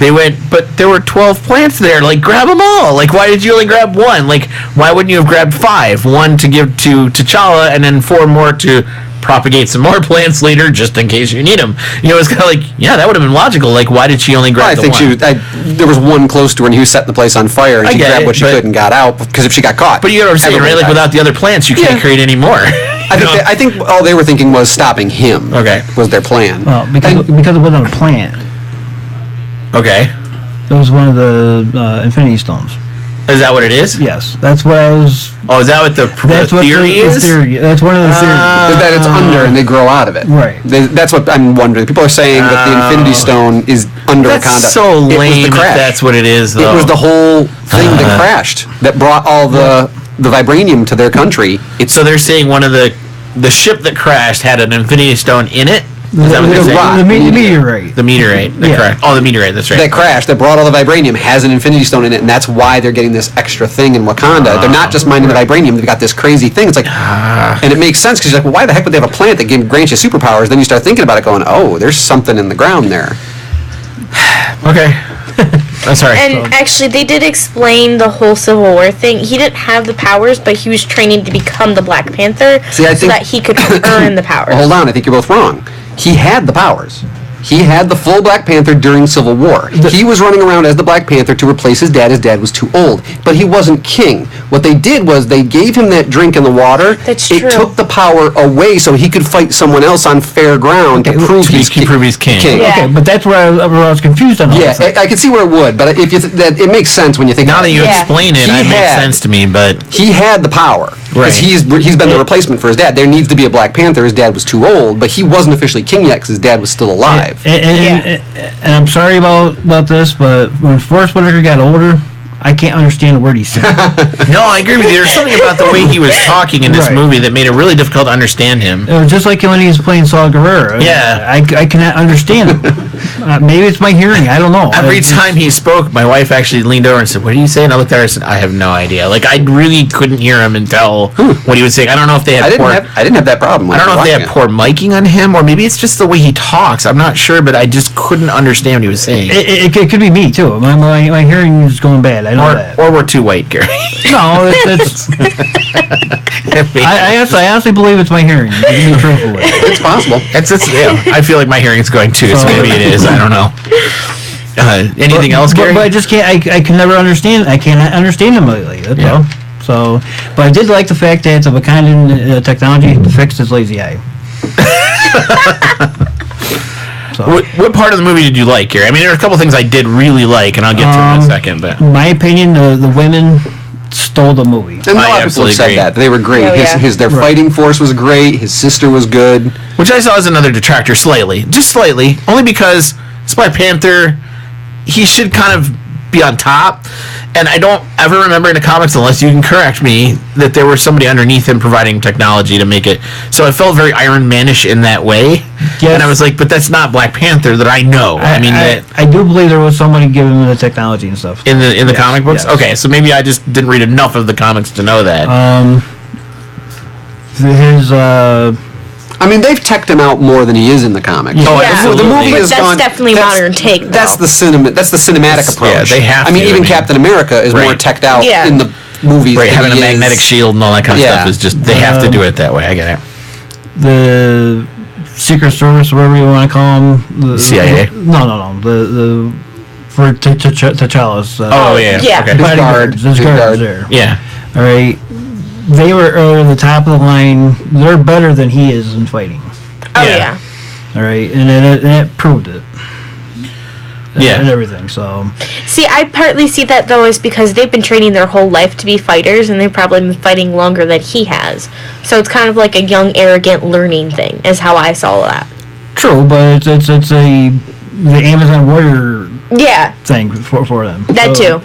They went, but there were 12 plants there. Like, grab them all. Like, why did you only grab one? Like, why wouldn't you have grabbed 5? 1 to give to T'Challa, and then 4 more to propagate some more plants later, just in case you need them. It's kind of like, yeah, that would have been logical. Like, why did she only grab the one? There was one close to her, and he was setting the place on fire, and she grabbed what she could and got out, because if she got caught... But you know what I'm saying, right? Like, without the other plants, you can't create any more. I think all they were thinking was stopping him. Okay. Was their plan. Well, because it wasn't a plant. Okay. It was one of the Infinity Stones. Is that what it is? Yes. That's what I was... Oh, is that what the theory is? That's one of the theories. That it's under and they grow out of it. Right. That's what I'm wondering. People are saying that the Infinity Stone is under Wakanda. That's so lame if that's what it is, though. It was the whole thing that crashed that brought all the vibranium to their country. So they're saying one of the ship that crashed had an Infinity Stone in it? Is that what they're saying? The meteorite. The meteorite. Oh, the meteorite, that's right. That crashed, that brought all the vibranium, has an Infinity Stone in it, and that's why they're getting this extra thing in Wakanda. They're not just mining the vibranium, they've got this crazy thing. It's like, and it makes sense, because you're like, well, why the heck would they have a plant that grants you superpowers? Then you start thinking about it going, oh, there's something in the ground there. Okay. I'm sorry. And actually, they did explain the whole Civil War thing. He didn't have the powers, but he was training to become the Black Panther so that he could earn the powers. Well, hold on, I think you're both wrong. He had the powers. He had the full Black Panther during Civil War. He was running around as the Black Panther to replace his dad. His dad was too old. But he wasn't king. What they did was they gave him that drink in the water. That's it true. took the power away so he could fight someone else on fair ground to prove he's king. Yeah. Okay, but that's where I was confused on all Yeah, this. I can see where it would, but if it makes sense when you think now about that you explain it, it makes sense to me, but... He had the power. Right. Because he's been the replacement for his dad. There needs to be a Black Panther. His dad was too old, but he wasn't officially king yet because his dad was still alive. And I'm sorry about this, but when Forrest Whitaker got older, I can't understand a word he's saying. No, I agree with you. There's something about the way he was talking in this movie that made it really difficult to understand him. Just like when he was playing Saw Gerrera. Yeah. I cannot understand him. Maybe it's my hearing. I don't know. Every time he spoke, my wife actually leaned over and said, "What did he say?" And I looked at her and said, "I have no idea." Like, I really couldn't hear him and tell what he was saying. I don't know if they had I didn't have that problem. I don't know if they had poor miking on him, or maybe it's just the way he talks. I'm not sure, but I just couldn't understand what he was saying. It could be me, too. My hearing is going bad. I know that. Or we're too white, Gary. No, it's I honestly believe it's my hearing. It's possible. I feel like my hearing's going too, so maybe it is. I don't know. Anything else, Gary? But I just can't. I can never understand. I cannot understand him lately. That's all. So, but I did like the fact that the Wakandan technology fixed his lazy eye. So. What part of the movie did you like, Gary? I mean, there are a couple things I did really like, and I'll get to in a second. But my opinion, the women stole the movie. And a lot of people said that. They were great. Their fighting force was great. His sister was good. Which I saw as another detractor slightly. Just slightly. Only because it's Black Panther. He should kind of be on top. And I don't ever remember in the comics, unless you can correct me, that there was somebody underneath him providing technology to make it. So it felt very Iron Man-ish in that way. Yes. And I was like, but that's not Black Panther that I know. I do believe there was somebody giving him the technology and stuff. In the comic books? Yes. Okay, so maybe I just didn't read enough of the comics to know that. I mean, they've teched him out more than he is in the comics. Oh, absolutely. The movie is that's definitely modern take. Though. That's the cinematic approach. Yeah, they have. Even Captain America is more teched out in the movies. Right, having a magnetic shield and all that kind of stuff is just they have to do it that way. I get it. The Secret Service, whatever you want to call them. The CIA. No. The for T'Challa's. Yeah. Okay. His guards there. Yeah. All right. They were at the top of the line. They're better than he is in fighting. Oh, yeah. All right, and it proved it. And everything, so... See, I partly see that, though, is because they've been training their whole life to be fighters, and they've probably been fighting longer than he has. So it's kind of like a young, arrogant learning thing, is how I saw that. True, but it's the Amazon warrior thing for them. That, too.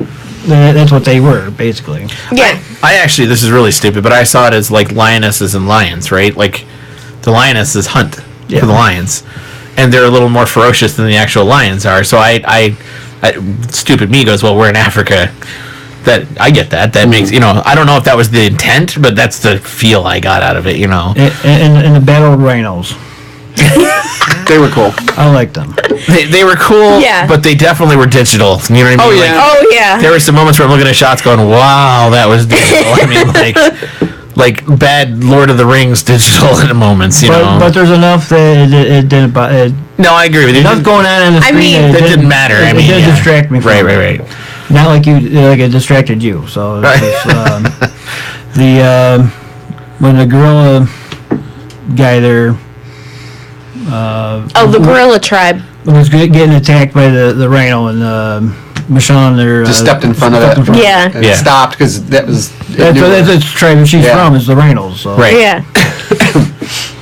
That's what they were, basically. Yeah. I actually, this is really stupid, but I saw it as like lionesses and lions, right? Like, the lionesses hunt for the lions, and they're a little more ferocious than the actual lions are. So I stupid me goes, well, we're in Africa. That I get that. That makes, I don't know if that was the intent, but that's the feel I got out of it, And the battle rhinos. They were cool. I liked them. They were cool, but they definitely were digital. You know what I mean? Oh, yeah. There were some moments where I'm looking at shots going, wow, that was digital. I mean, like bad Lord of the Rings digital in moments, you know. But there's enough that it didn't... No, I agree with you. Enough going on the screen that didn't matter. It didn't distract me from it. Right. Not like it distracted you. So when the gorilla guy there... the gorilla tribe was getting attacked by the rhino, and Michonne there just stepped in front of it. And stopped because that's the tribe she's from is the rhinos. So. Right. Yeah.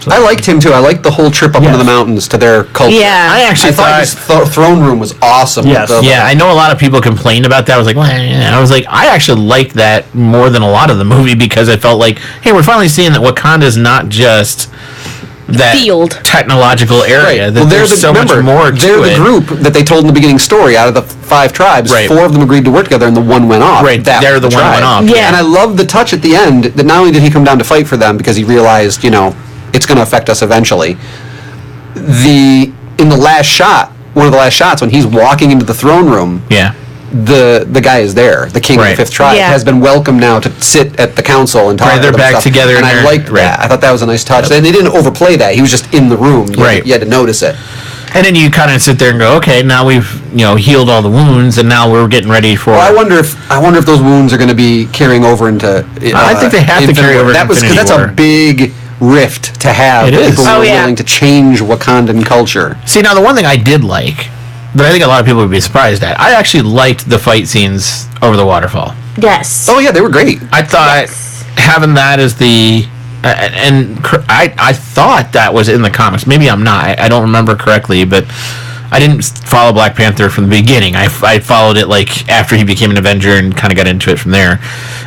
I liked him too. I liked the whole trip up into the mountains to their culture. Yeah. I thought his throne room was awesome. Yes. I know a lot of people complained about that. I was like, well, I was like, I actually liked that more than a lot of the movie because I felt like, hey, we're finally seeing that Wakanda's not just that technological area. That there's so much more to it. They're the group that they told in the beginning story. Out of the 5 tribes, 4 of them agreed to work together, and the one went off. Right, they're the one went off. Yeah. And I love the touch at the end that not only did he come down to fight for them because he realized, it's going to affect us eventually. In the last shot, one of the last shots, when he's walking into the throne room, the guy is there. The king of the 5th tribe has been welcomed now to sit at the council and talk. They're back together, and I liked that. I thought that was a nice touch. And they didn't overplay that. He was just in the room. You had to notice it. And then you kind of sit there and go, okay, now we've healed all the wounds, and now we're getting ready for. Well, I wonder if those wounds are going to be carrying over into. I think they have to carry over. That was because that's a big rift to have. It is. People were willing to change Wakandan culture. See, now the one thing I did like, that I think a lot of people would be surprised at, I actually liked the fight scenes over the waterfall. Yes. Oh yeah, they were great. I thought having that as the. And I thought that was in the comics. Maybe I'm not. I don't remember correctly, but I didn't follow Black Panther from the beginning. I followed it like after he became an Avenger and kind of got into it from there.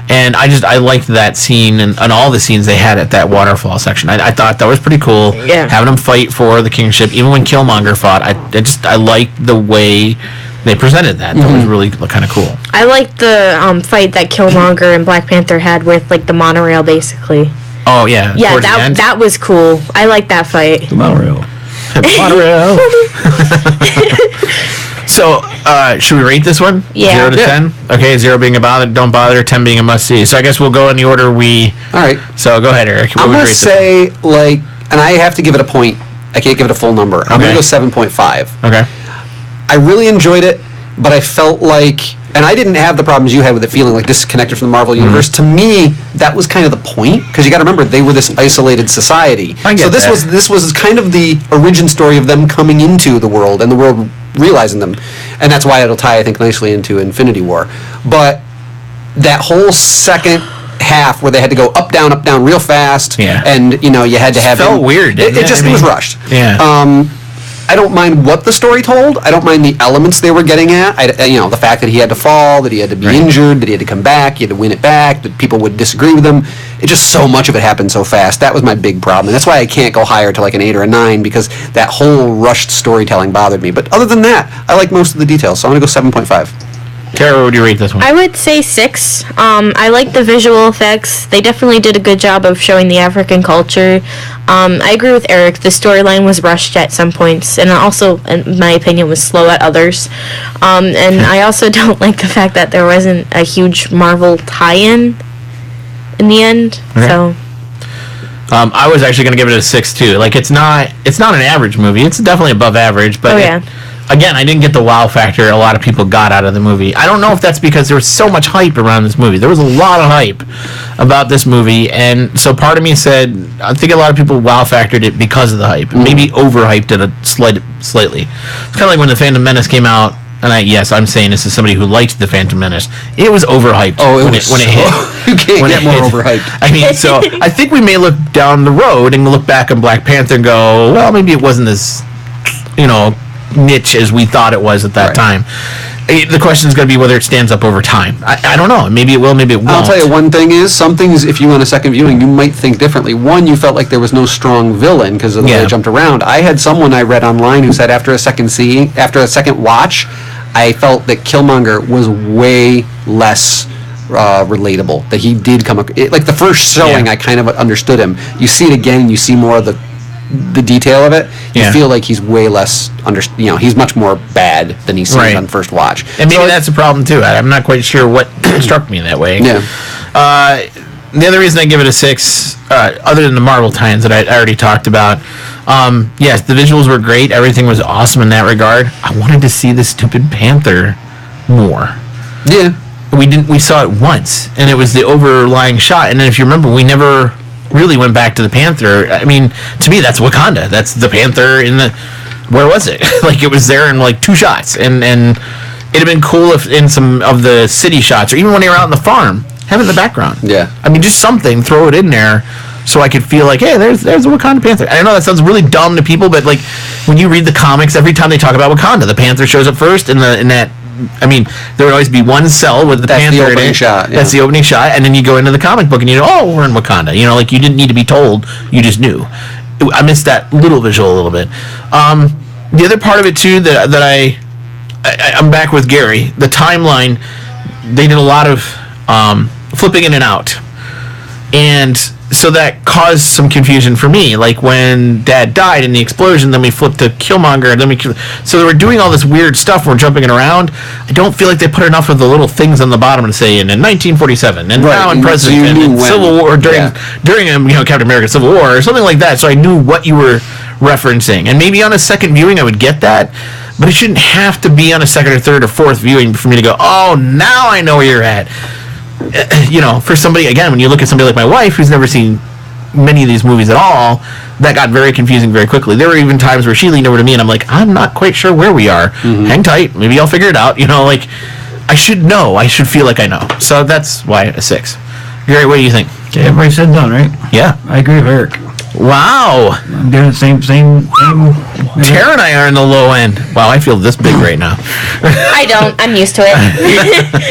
And I liked that scene and all the scenes they had at that waterfall section. I thought that was pretty cool. Yeah. Having them fight for the kingship, even when Killmonger fought, I liked the way they presented that. That was really kind of cool. I liked the fight that Killmonger and Black Panther had with like the monorail, basically. Oh yeah. Yeah, that was cool. I liked that fight. The monorail. Monorail. So, should we rate this one? Yeah. 0 to 10? Okay, 0 being a bother, don't bother, 10 being a must-see. So I guess we'll go in the order we... All right. So go ahead, Eric. I'm going to say, like, and I have to give it a point. I can't give it a full number. I'm going to go 7.5. Okay. I really enjoyed it, but I felt like... And I didn't have the problems you had with it feeling like disconnected from the Marvel Universe. To me, that was kind of the point, because you got to remember, they were this isolated society. I get so this was kind of the origin story of them coming into the world, and the world realizing them. And that's why it'll tie, I think, nicely into Infinity War. But that whole second half where they had to go up, down, real fast, and, you know, you had to have... It felt weird, didn't it? It was rushed. Yeah. I don't mind what the story told. I don't mind the elements they were getting at. The fact that he had to fall, that he had to be injured, that he had to come back, he had to win it back, that people would disagree with him. It just so much of it happened so fast. That was my big problem. And that's why I can't go higher to like an 8 or a 9, because that whole rushed storytelling bothered me. But other than that, I like most of the details. So I'm going to go 7.5. Tara, what would you rate this one? I would say 6. I like the visual effects. They definitely did a good job of showing the African culture. I agree with Eric. The storyline was rushed at some points, and also, in my opinion, was slow at others. And I also don't like the fact that there wasn't a huge Marvel tie-in in the end. Okay. So. I was actually going to give it a 6 too. Like it's not an average movie. It's definitely above average, but again, I didn't get the wow factor a lot of people got out of the movie. I don't know if that's because there was so much hype around this movie. There was a lot of hype about this movie, and so part of me said, I think a lot of people wow factored it because of the hype. Maybe overhyped it slightly. It's kind of like when The Phantom Menace came out, and I'm saying this as somebody who liked The Phantom Menace. It was overhyped when it hit. You can't get more overhyped. I mean, so I think we may look down the road and look back on Black Panther and go, well, maybe it wasn't as, niche as we thought it was at that time. The question is going to be whether it stands up over time. I don't know. Maybe it will, maybe it won't. I'll tell you one thing is, some things, if you want a second viewing, you might think differently. One, you felt like there was no strong villain because of the way it jumped around. I had someone I read online who said after a second watch, I felt that Killmonger was way less relatable. That he did come... like the first showing, I kind of understood him. You see it again, and you see more of the detail of it, you feel like he's way less he's much more bad than he seems on first watch. And maybe that's a problem too. I'm not quite sure what struck me that way. Yeah. The other reason I give it a 6, other than the Marvel tie-ins that I already talked about, yes, the visuals were great. Everything was awesome in that regard. I wanted to see the stupid Panther more. Yeah. We saw it once, and it was the overlying shot. And then if you remember, we never really went back to the Panther. I mean, to me, that's Wakanda. That's the Panther in the... Where was it? Like, it was there in, like, 2 shots. And it'd have been cool if in some of the city shots, or even when they were out in the farm, have it in the background. Yeah. I mean, just something, throw it in there, so I could feel like, hey, there's the Wakanda Panther. I know that sounds really dumb to people, but, like, when you read the comics, every time they talk about Wakanda, the Panther shows up first in that... I mean, there would always be one cell with the Panther in it. Shot, That's the opening shot, and then you go into the comic book and we're in Wakanda. Like you didn't need to be told, you just knew. I missed that little visual a little bit. The other part of it too that I'm back with Gary. The timeline, they did a lot of flipping in and out, and so that caused some confusion for me. Like when Dad died in the explosion, then we flipped to Killmonger, so they were doing all this weird stuff. We're jumping it around. I don't feel like they put enough of the little things on the bottom to say in 1947 and now in President and Civil War during Captain America Civil War or something like that. So I knew what you were referencing, and maybe on a second viewing I would get that, but it shouldn't have to be on a second or third or fourth viewing for me to go, oh, now I know where you're at. For somebody, again, when you look at somebody like my wife who's never seen many of these movies at all, that got very confusing very quickly. There were even times where she leaned over to me and I'm like, I'm not quite sure where we are. Hang tight, maybe I'll figure it out. Like, I should know. I should feel like I know. So that's why a 6. Gary, what do you think? Okay, everybody said done, right? Yeah. I agree with Eric. Wow. They're the same. Tara and I are in the low end. Wow, I feel this big right now. I don't. I'm used to it.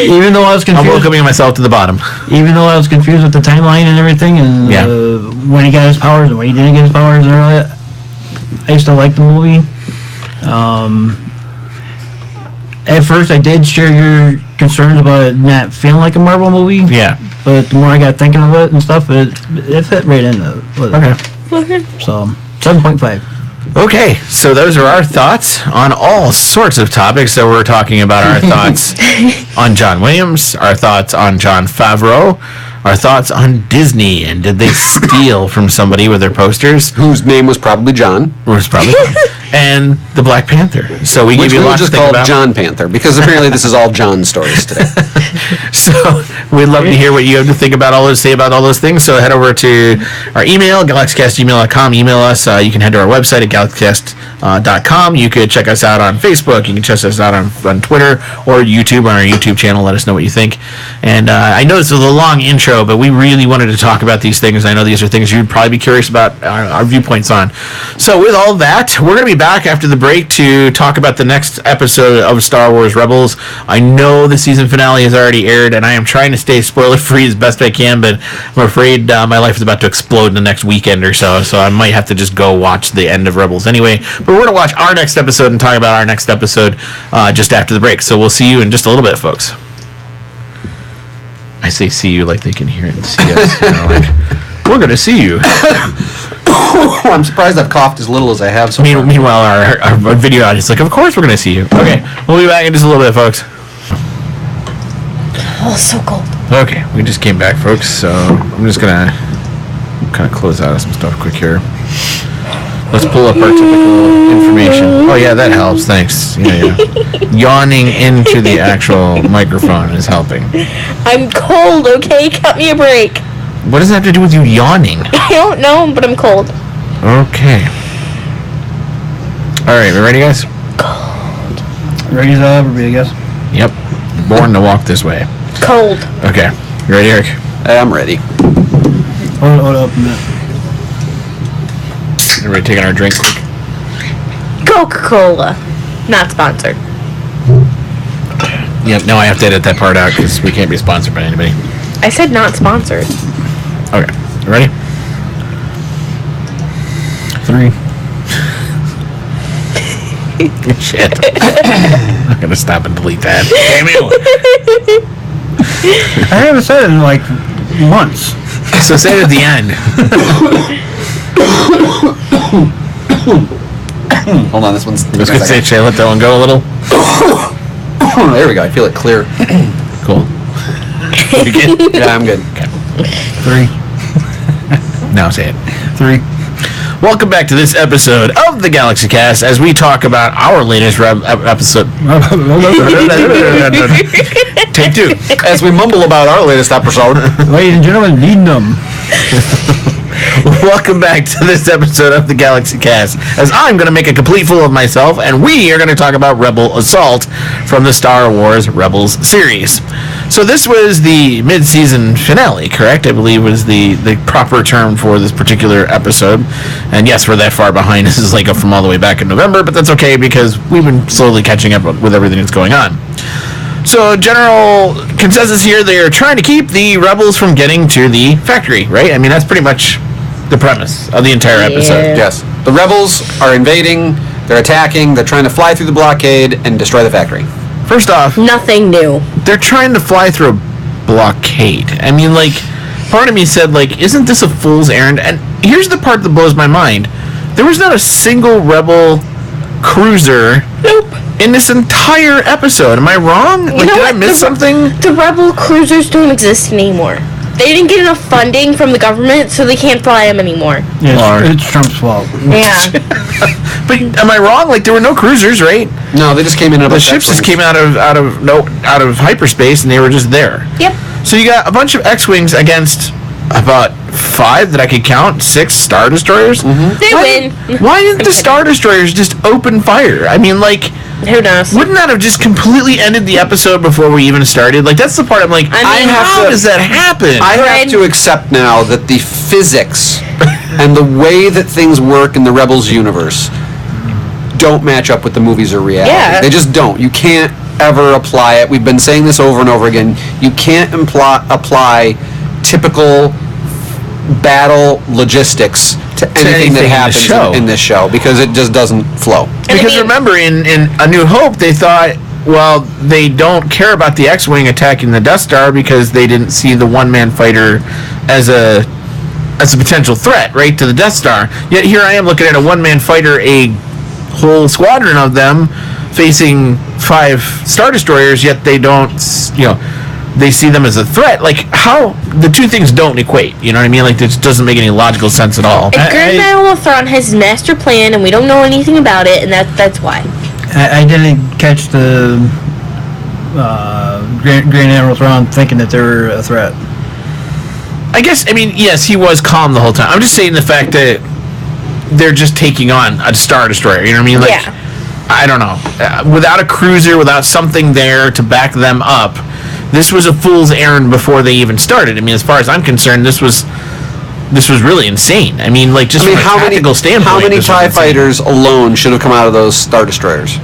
Even though I was confused. I'm welcoming myself to the bottom. Even though I was confused with the timeline and everything, and when he got his powers and when he didn't get his powers and all that, I still like the movie. At first, I did share your concerns about it not feeling like a Marvel movie. Yeah. But the more I got thinking of it and stuff, it fit right in with it. Okay. So, 7.5. Okay, so those are our thoughts on all sorts of topics. So we're talking about our thoughts on John Williams, our thoughts on Jon Favreau, our thoughts on Disney, and did they steal from somebody with their posters? Whose name was probably John. And the Black Panther. So we give you lots to think about. Just called Jon Panther, because apparently this is all John stories today. So we'd love to hear what you have to think about all those, say about all those things. So head over to our email, galaxycast@gmail.com. Email us. You can head to our website at galaxycast.com. You could check us out on Facebook. You can check us out on Twitter or YouTube on our YouTube channel. Let us know what you think. And I know this was a long intro, but we really wanted to talk about these things. I know these are things you'd probably be curious about our viewpoints on. So with all that, we're going to be back after the break to talk about the next episode of Star Wars Rebels. I know the season finale has already aired, and I am trying to stay spoiler-free as best I can, but I'm afraid my life is about to explode in the next weekend or so I might have to just go watch the end of Rebels anyway. But we're going to watch our next episode and talk about our next episode just after the break. So we'll see you in just a little bit, folks. I say see you like they can hear it and see us. Like, we're going to see you. I'm surprised I've coughed as little as I have so far. Meanwhile, our video audience is like, of course we're going to see you. Okay, we'll be back in just a little bit, folks. Oh, so cold. Okay, we just came back, folks, so I'm just going to kind of close out of some stuff quick here. Let's pull up our typical information. Oh, yeah, that helps. Thanks. Yeah. Yawning into the actual microphone is helping. I'm cold, okay? Cut me a break. What does that have to do with you yawning? I don't know, but I'm cold. Okay. All right, we ready, guys? Cold. Ready as I'll ever be, I guess. Yep. Born to walk this way. Cold. Okay. You ready, Eric? I'm ready. Hold up a minute. Everybody taking our drink quick? Coca-Cola. Not sponsored. Yep, now I have to edit that part out because we can't be sponsored by anybody. I said not sponsored. Okay. You ready? 3. Shit. I'm going to stop and delete that. Damn you. I haven't said it in like months. So say it at the end. Hold on, this one's... I was going to say, should I let that one go a little? There we go, I feel it clear. Cool. You good? Yeah, I'm good. Okay. 3. Now say it. 3. Welcome back to this episode of the GalaxyCast as we talk about our latest episode. Take 2. As we mumble about our latest episode. Ladies and gentlemen, lead them. Welcome back to this episode of the GalaxyCast, as I'm going to make a complete fool of myself, and we are going to talk about Rebel Assault from the Star Wars Rebels series. So this was the mid-season finale, correct? I believe was the proper term for this particular episode. And yes, we're that far behind. This is like from all the way back in November, but that's okay because we've been slowly catching up with everything that's going on. So, general consensus here, they are trying to keep the rebels from getting to the factory, right? I mean, that's pretty much the premise of the entire episode. Yes. The rebels are invading, they're attacking, they're trying to fly through the blockade and destroy the factory. First off, nothing new. They're trying to fly through a blockade. I mean, like, part of me said, like, isn't this a fool's errand? And here's the part that blows my mind. There was not a single rebel cruiser in this entire episode. Am I wrong? Like, did I miss something? The rebel cruisers don't exist anymore. They didn't get enough funding from the government, so they can't fly them anymore. Yeah, it's Trump's fault. Yeah. But am I wrong? Like, there were no cruisers, right? No, they just came in. The ships just came out of hyperspace, and they were just there. Yep. So you got a bunch of X-wings against about 5 that I could count, 6 Star Destroyers. Mm-hmm. They win. Why didn't the Star Destroyers just open fire? I mean, like, who knows? Wouldn't that have just completely ended the episode before we even started? Like, that's the part I'm like, how does that happen? I have to accept now that the physics and the way that things work in the Rebels universe don't match up with the movies or reality. Yeah. They just don't. You can't ever apply it. We've been saying this over and over again. You can't apply typical battle logistics to anything that happens in this show because it just doesn't flow. Because remember, in A New Hope, they thought, well, they don't care about the X-Wing attacking the Death Star because they didn't see the one-man fighter as a potential threat, right, to the Death Star. Yet here I am looking at a one-man fighter, a whole squadron of them facing 5 Star Destroyers, yet they don't, they see them as a threat. Like, how the two things don't equate, you know what I mean? Like, this doesn't make any logical sense at all. Grand Admiral Thrawn has his master plan, and we don't know anything about it, and that's why. I didn't catch the Grand Admiral Thrawn thinking that they were a threat. I guess, yes, he was calm the whole time. I'm just saying the fact that they're just taking on a Star Destroyer, you know what I mean? Like, yeah. I don't know. Without a cruiser, without something there to back them up, this was a fool's errand before they even started. As far as I'm concerned, this was really insane. From a tactical standpoint. How many TIE fighters alone should have come out of those Star Destroyers?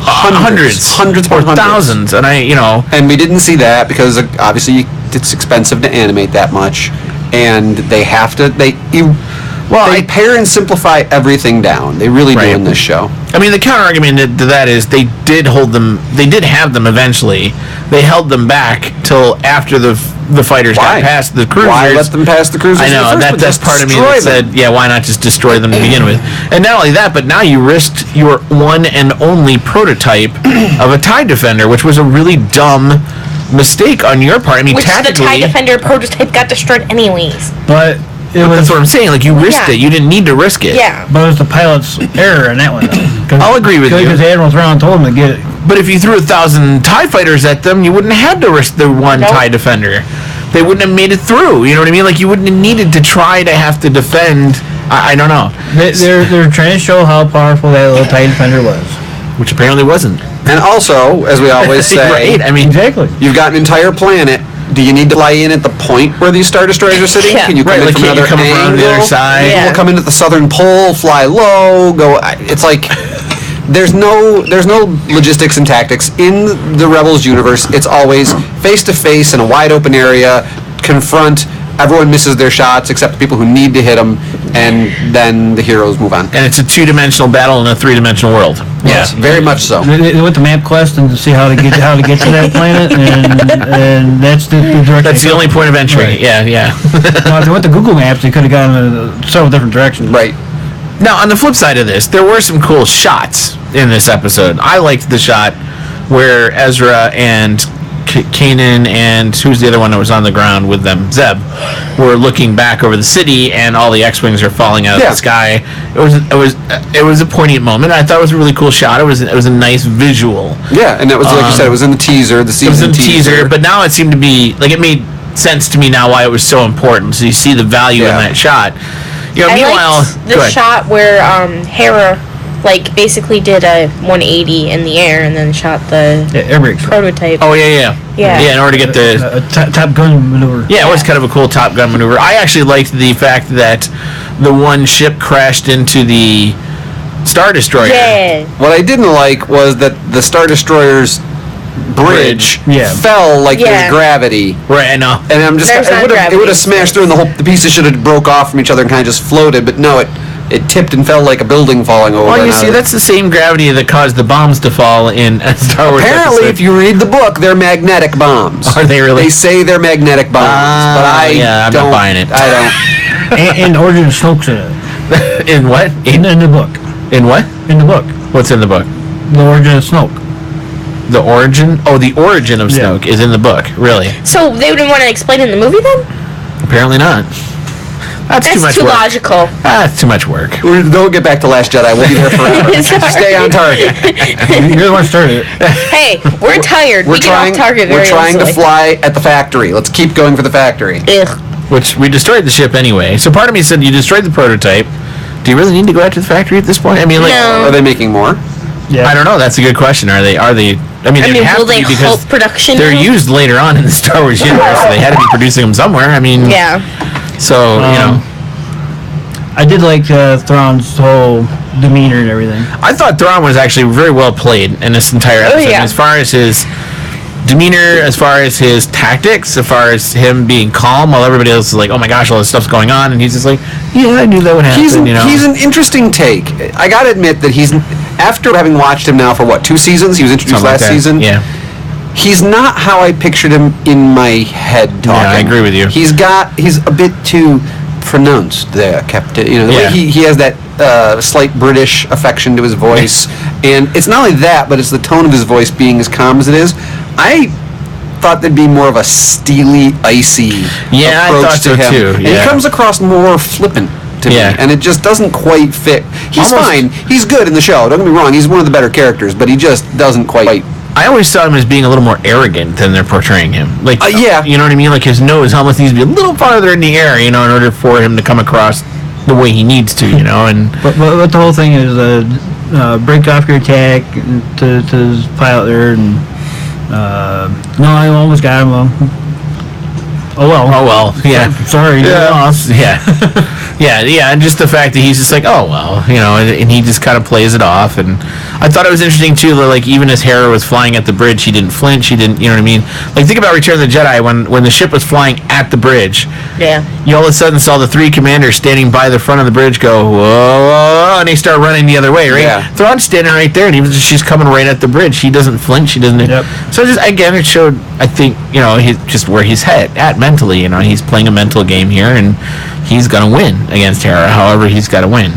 Hundreds or thousands. And and we didn't see that because obviously it's expensive to animate that much, and they have to they pare and simplify everything down. They really do in this show. The counter argument to that is they did have them eventually. They held them back till after the fighters got past the cruisers. Why let them pass the cruisers? I know, that's part of me that said, why not just destroy them to begin with? And not only that, but now you risked your one and only prototype of a TIE Defender, which was a really dumb mistake on your part. Which tactically, the TIE Defender prototype got destroyed anyways. But that's what I'm saying. Like, you risked it. You didn't need to risk it. Yeah. But it was the pilot's error in that one. I'll agree with you. Because Admiral Thrawn told him to get it. But if you threw 1,000 TIE fighters at them, you wouldn't have to risk the one TIE Defender. They wouldn't have made it through. You know what I mean? Like, you wouldn't have needed to try to have to defend. I don't know. They're trying to show how powerful that little TIE Defender was. Which apparently wasn't. And also, as we always say, right? Exactly. You've got an entire planet. Do you need to fly in at the point where these Star Destroyers are sitting? Yeah. Can you come in from another angle? Around the other side? Yeah. We'll come in at the southern pole, fly low, go. It's like there's no logistics and tactics in the Rebels universe. It's always face to face in a wide open area. Confront. Everyone misses their shots except the people who need to hit them, and then the heroes move on. And it's a 2-dimensional battle in a 3-dimensional world. Yes, very much so. They went to MapQuest and to see how to get to that planet, and that's the direction. That's the only point of entry. Right. Yeah. Well, if they went to Google Maps, they could have gone in several different directions. Right. Now, on the flip side of this, there were some cool shots in this episode. I liked the shot where Ezra and Kanan and who's the other one that was on the ground with them? Zeb were looking back over the city, and all the X-wings are falling out of the sky. It was a poignant moment. I thought it was a really cool shot. It was a nice visual. Yeah, and that was like you said. It was in the teaser, the season teaser. But now it seemed to be like it made sense to me now why it was so important. So you see the value in that shot. Meanwhile, the shot where Hera basically did a 180 in the air and then shot the air brakes prototype. Oh yeah. In order to get the Top Gun maneuver. Yeah, it was kind of a cool Top Gun maneuver. I actually liked the fact that the one ship crashed into the Star Destroyer. Yeah. What I didn't like was that the Star Destroyer's bridge fell like there's gravity. Right, I know. And I'm just it would have smashed through and the pieces should have broke off from each other and kind of just floated, but no, it tipped and fell like a building falling over. Well, you see, that's the same gravity that caused the bombs to fall in Star Wars. Apparently, if you read the book, they're magnetic bombs. Are they really? They say they're magnetic bombs, but I'm not buying it. I don't. And Origin of Snoke's in it. In what? In the book. In what? In the book. What's in the book? The Origin of Snoke. The origin? Oh, the origin of Snoke is in the book. Really? So they wouldn't want to explain it in the movie then? Apparently not. That's too much too work. logical. That's too much work. Don't get back to Last Jedi. We'll be there forever. Stay on target. You're the one started it. Hey, we're tired. We get off target very We're trying easily. to fly at the factory. Let's keep going for the factory. Ugh. Which we destroyed the ship anyway. So part of me said, you destroyed the prototype. Do you really need to go out to the factory at this point? No. Are they making more? Yeah. I don't know. That's a good question. Are they? They have will to they be because halt production? they're used later on in the Star Wars universe, so they had to be producing them somewhere. Yeah. So I did like Thrawn's whole demeanor and everything. I thought Thrawn was actually very well played in this entire episode. As far as his demeanor, as far as his tactics, as far as him being calm while everybody else is like, oh my gosh, all this stuff's going on, and he's just like, yeah, I knew that would happen. He's an interesting take. I gotta admit that after having watched him now for 2 seasons, he was introduced last season. Yeah. He's not how I pictured him in my head talking. Yeah, I agree with you. He's a bit too pronounced there, Captain. The way he has that slight British affection to his voice, and it's not only that, but it's the tone of his voice being as calm as it is. I thought there'd be more of a steely, icy approach to him. Too. And he comes across more flippant to me, and it just doesn't quite fit. He's fine. He's good in the show. Don't get me wrong. He's one of the better characters, but he just doesn't quite. I always saw him as being a little more arrogant than they're portraying him. Like, you know what I mean? Like his nose almost needs to be a little farther in the air, in order for him to come across the way he needs to, And but the whole thing is break off your attack to his pilot there, and no, I almost got him. Oh well. Yeah. Sorry. Lost. Yeah. And just the fact that he's just like, oh well, and he just kind of plays it off. And I thought it was interesting too that, like, even as Hera was flying at the bridge, he didn't flinch. He didn't, you know what I mean? Like, think about Return of the Jedi when the ship was flying at the bridge. Yeah. You all of a sudden saw the 3 commanders standing by the front of the bridge go, whoa, and they start running the other way, right? Yeah. Thrawn's standing right there, and she's coming right at the bridge. He doesn't flinch. He doesn't. Yep. So just again, it showed, I think, just where he's at mentally. He's playing a mental game here, and he's gonna win against Hera. However, he's got to win.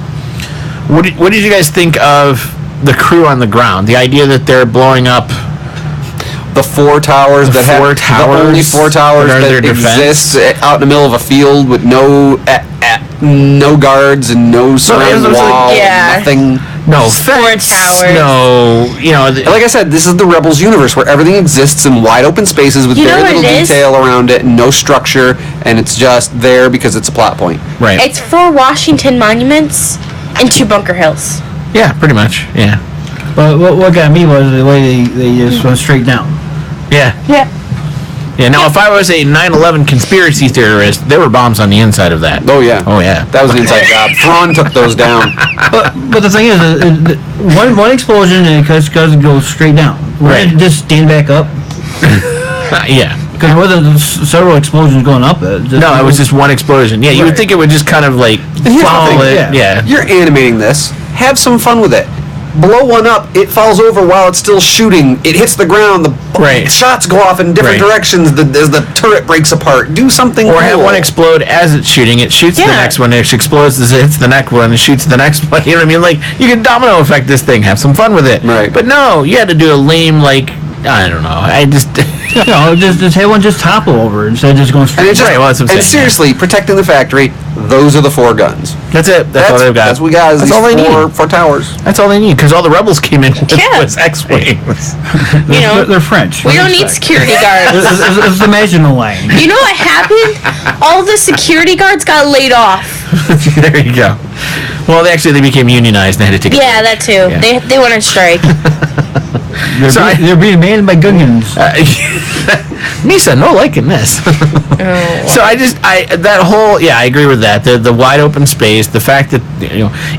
What did you guys think of the crew on the ground? The idea that they're blowing up the 4 towers the only 4 towers that exist out in the middle of a field with no guards and no surrounding wall, nothing. No fence, towers. No, like I said, this is the Rebels universe where everything exists in wide open spaces with very little detail around it and no structure, and it's just there because it's a plot point. Right. It's 4 Washington monuments and 2 Bunker Hills. Yeah, pretty much. Yeah. But what got me was the way they just went straight down. Yeah. Yeah. Yeah, now if I was a 9/11 conspiracy theorist, there were bombs on the inside of that. Oh, yeah. That was an inside job. Thrawn took those down. But the thing is, one explosion and it goes straight down. Wouldn't it just stand back up? Yeah. Because there wasn't several explosions going up. No, it was just one explosion. Yeah, you would think it would just kind of like follow it. Yeah. You're animating this. Have some fun with it. Blow one up, it falls over while it's still shooting. It hits the ground. The shots go off in different directions as the turret breaks apart. Do something Or have one explode as it's shooting. It shoots the next one. It explodes as it hits the next one. It shoots the next one. You know what I mean? Like, you can domino effect this thing. Have some fun with it. Right. But no, you had to do a lame, like, I don't know. I just... just have one just topple over instead of just going straight. And seriously, protecting the factory, those are the 4 guns. That's it. That's all they've got. That's what we got. That's all they need. 4 towers. That's all they need, because all the rebels came in with X-Wings. They're French. We don't need security guards. Just imagine the line. You know what happened? All the security guards got laid off. There you go. Well, they became unionized and they had to take Yeah, that too. Yeah. They went on strike. They're being manned by Gungans. Misa, no liking this. So I agree with that. The wide open space, the fact that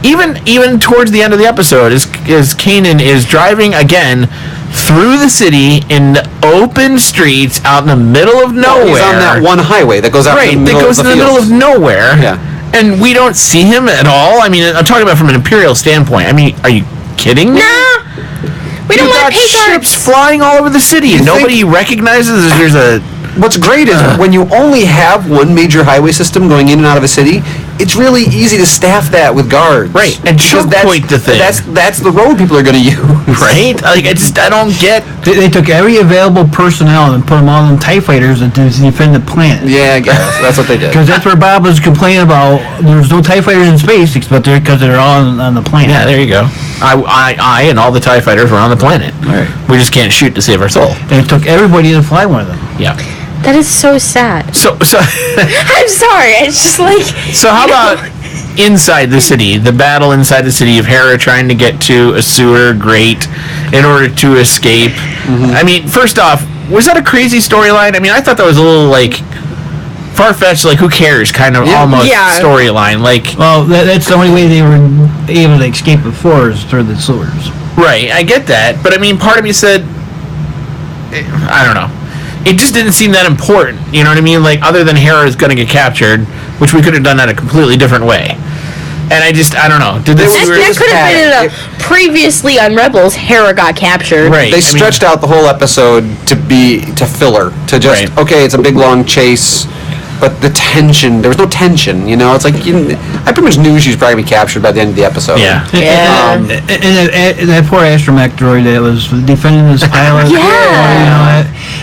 even towards the end of the episode, as Kanan is driving again through the city in the open streets out in the middle of nowhere. He's on that one highway that goes out in the middle of the fields. Middle of nowhere. Yeah. And we don't see him at all. I mean, I'm talking about from an Imperial standpoint. I mean, are you kidding me? Nah. We don't want to pay guards. Ships flying all over the city, and nobody recognizes there's a... What's great is when you only have one major highway system going in and out of a city, it's really easy to staff that with guards. Right, and choke point the thing. That's the road people are going to use. Right? Like, I don't get... They took every available personnel and put them all in TIE fighters to defend the planet. Yeah, I guess. That's what they did. Because that's where Bob was complaining about. There's no TIE fighters in space, because they're all on the planet. Yeah, there you go. I and all the TIE fighters were on the planet. Right. We just can't shoot to save our soul. And it took everybody to fly one of them. Yeah. That is so sad. So I'm sorry. It's just like... So how about inside the city? The battle inside the city of Hera trying to get to a sewer grate in order to escape. Mm-hmm. I mean, first off, was that a crazy storyline? I mean, I thought that was a little, like, far-fetched, like, who cares kind of almost storyline. Like, well, that's the only way they were able to escape before is through the sewers. Right, I get that, but I mean, part of me said, I don't know. It just didn't seem that important, you know what I mean? Like, other than Hera is going to get captured, which we could have done that a completely different way. And I don't know. Did this? That could have been previously on Rebels. Hera got captured. Right. They stretched out the whole episode to filler, to just okay, it's a big long chase, but the tension, there was no tension. You know, it's like I pretty much knew she was probably gonna be captured by the end of the episode. Yeah. And that poor astromech droid that was defending this pilot.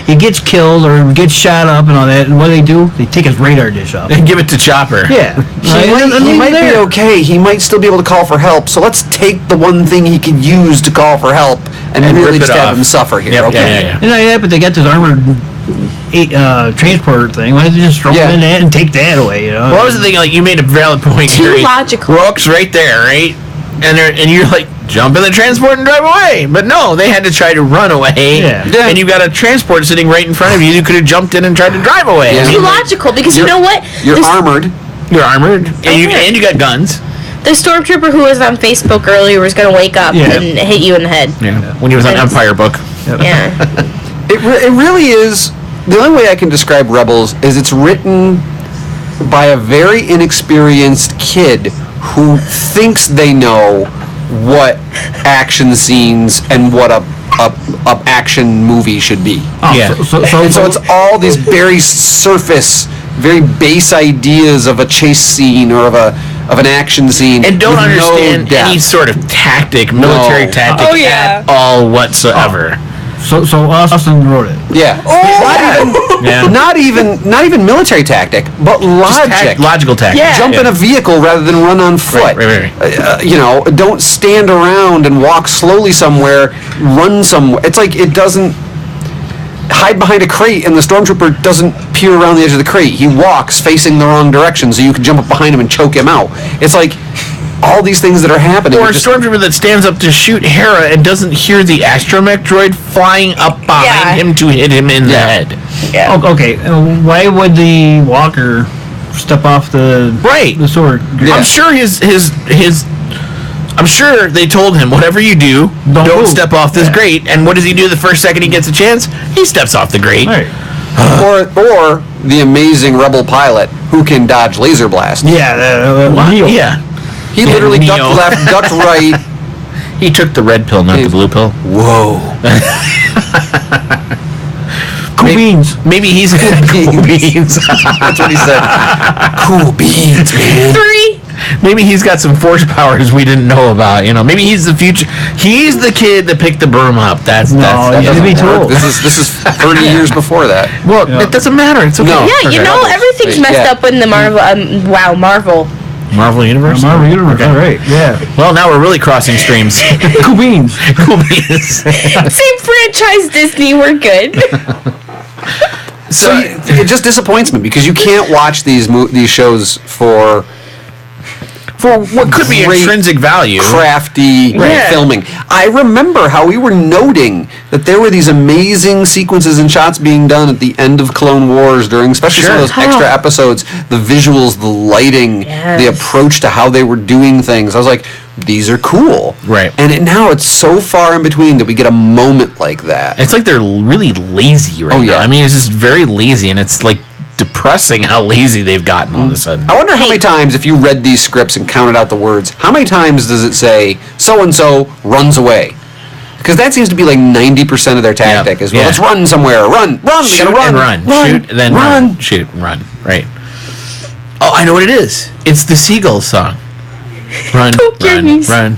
He gets killed or gets shot up and all that. And what do? They take his radar dish off and give it to Chopper. Yeah. He might be okay. He might still be able to call for help. So let's take the one thing he could use to call for help and really just have him suffer here. Yep, okay. Yeah. But they got this armored transporter thing. Why don't they just throw it in that and take that away? You know. Well, I was thinking, like, you made a valid point. Too logical. Rook's right there, right? And you're like, jump in the transport and drive away. But no, they had to try to run away. Yeah. And you've got a transport sitting right in front of you. You could have jumped in and tried to drive away. Too logical, because you know what? You're armored. You're armored, and you got guns. The stormtrooper who was on Facebook earlier was going to wake up and hit you in the head. Yeah. When he was on Empire Book. Yeah. It really is. The only way I can describe Rebels is it's written by a very inexperienced kid who thinks they know what action scenes and what a action movie should be. So it's all these very surface, very base ideas of a chase scene or of an action scene, and don't understand any sort of military tactic at all whatsoever. So Austin wrote it. Yeah. Not even military tactic, but logic. Logical tactic. Yeah. Jump in a vehicle rather than run on foot. Right. Don't stand around and walk slowly somewhere. Run somewhere. It's like it doesn't hide behind a crate, and the stormtrooper doesn't peer around the edge of the crate. He walks facing the wrong direction, so you can jump up behind him and choke him out. It's like all these things that are happening. Or a stormtrooper that stands up to shoot Hera and doesn't hear the astromech droid flying up behind him to hit him in the head. Yeah. Okay, why would the walker step off the sword? Yeah. I'm sure I'm sure they told him, whatever you do, don't step off this grate. And what does he do the first second he gets a chance? He steps off the grate. Right. Or the amazing rebel pilot who can dodge laser blast. Yeah. He literally ducked left, ducked right. He took the red pill, not the blue pill. Whoa. Cool beans. Maybe he's cool beans. That's what he said. Cool beans, man. 3. Maybe he's got some force powers we didn't know about. Maybe he's the future. He's the kid that picked the broom up. That doesn't be too old. This is 30 years before that. Well, it doesn't matter. It's okay. No. Yeah, everything's messed up in the Marvel. Marvel Universe? Marvel Universe, all right. Yeah. Well, now we're really crossing streams. Cool beans. Cool beans. Same franchise, Disney. We're good. So it just disappoints me because you can't watch these shows for what could be intrinsic value, crafty filming. I remember how we were noting that there were these amazing sequences and shots being done at the end of Clone Wars during, especially some of those extra episodes. The visuals, the lighting, the approach to how they were doing things. I was like, these are cool. Right. And now it's so far in between that we get a moment like that. It's like they're really lazy right now. I mean, it's just very lazy, and it's like depressing how lazy they've gotten all of a sudden. I wonder how many times, if you read these scripts and counted out the words, how many times does it say, so-and-so runs away? Because that seems to be like 90% of their tactic is, let's run somewhere. Run, we gotta run. And run. Shoot, and then run. Shoot, and run. Right. Oh, I know what it is. It's the Seagulls song. Run,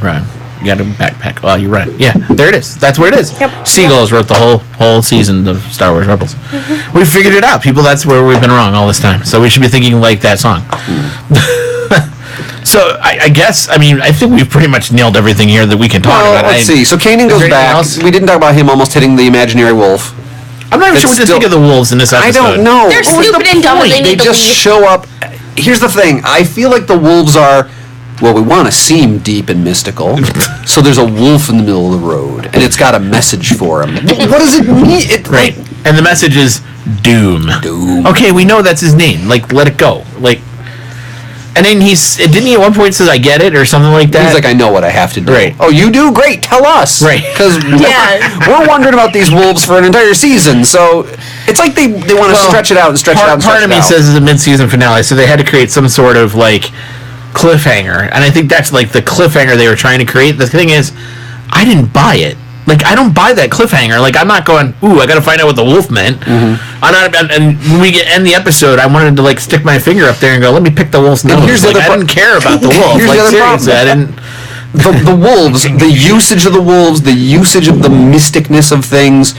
run. You got a backpack while you run. Yeah, there it is. That's where it is. Yep. Seagulls wrote the whole season of Star Wars Rebels. We figured it out, people. That's where we've been wrong all this time. So we should be thinking like that song. So I guess, I think we've pretty much nailed everything here that we can talk about. Let's see. So Kanan goes back. We didn't talk about him almost hitting the imaginary wolf. I'm not even sure what to think of the wolves in this episode. I don't know. They're stupid and dumb. They just show up. Here's the thing. I feel like the wolves are... Well, we want to seem deep and mystical, so there's a wolf in the middle of the road, and it's got a message for him. What does it mean? And the message is, Doom. Okay, we know that's his name. Like, let it go. Like, and then didn't he at one point says, I get it, or something like that? He's like, I know what I have to do. Right. Oh, you do? Great, tell us. Right. Because we're wondering about these wolves for an entire season, so it's like they want to stretch it out and stretch it out and stretch it out. Part of me says it's a mid-season finale, so they had to create some sort of, like, cliffhanger, and I think that's, like, the cliffhanger they were trying to create. The thing is, I didn't buy it. Like, I don't buy that cliffhanger. Like, I'm not going, ooh, I gotta find out what the wolf meant. Mm-hmm. And when we end the episode, I wanted to, like, stick my finger up there and go, let me pick the wolf's nose. Here's like, I didn't care about the wolf. Here's like, the other seriously, problem. I didn't... The wolves, the usage of the wolves, the usage of the mysticness of things,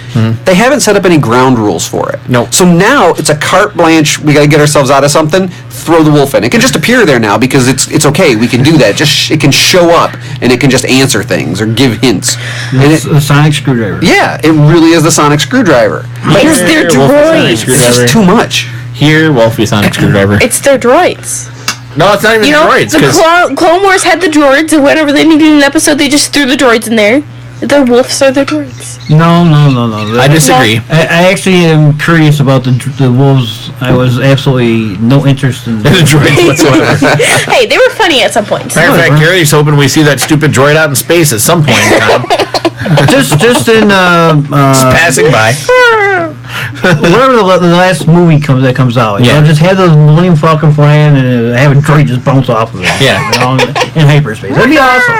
they haven't set up any ground rules for it. No. So now it's a carte blanche, we gotta get ourselves out of something, throw the wolf in. It can just appear there now because it's okay, we can do that. Just it can show up and it can just answer things or give hints. It's a sonic screwdriver. Yeah, it really is the sonic screwdriver. It's their droids. It's just too much. Here, Wolfie sonic screwdriver. It's their droids. No, it's not even droids. The Clone Wars had the droids, and whenever they needed an episode, they just threw the droids in there. The wolves are the droids. No. I disagree. I actually am curious about the wolves. I was absolutely no interest in the droids whatsoever. Hey, they were funny at some point. Matter of fact, Gary's hoping we see that stupid droid out in space at some point in time. just in just passing by. Whatever the last movie that comes out, you know, just have the Millennium Falcon flying and have a droid just bounce off of it. Yeah, you know, in hyperspace. That'd be awesome.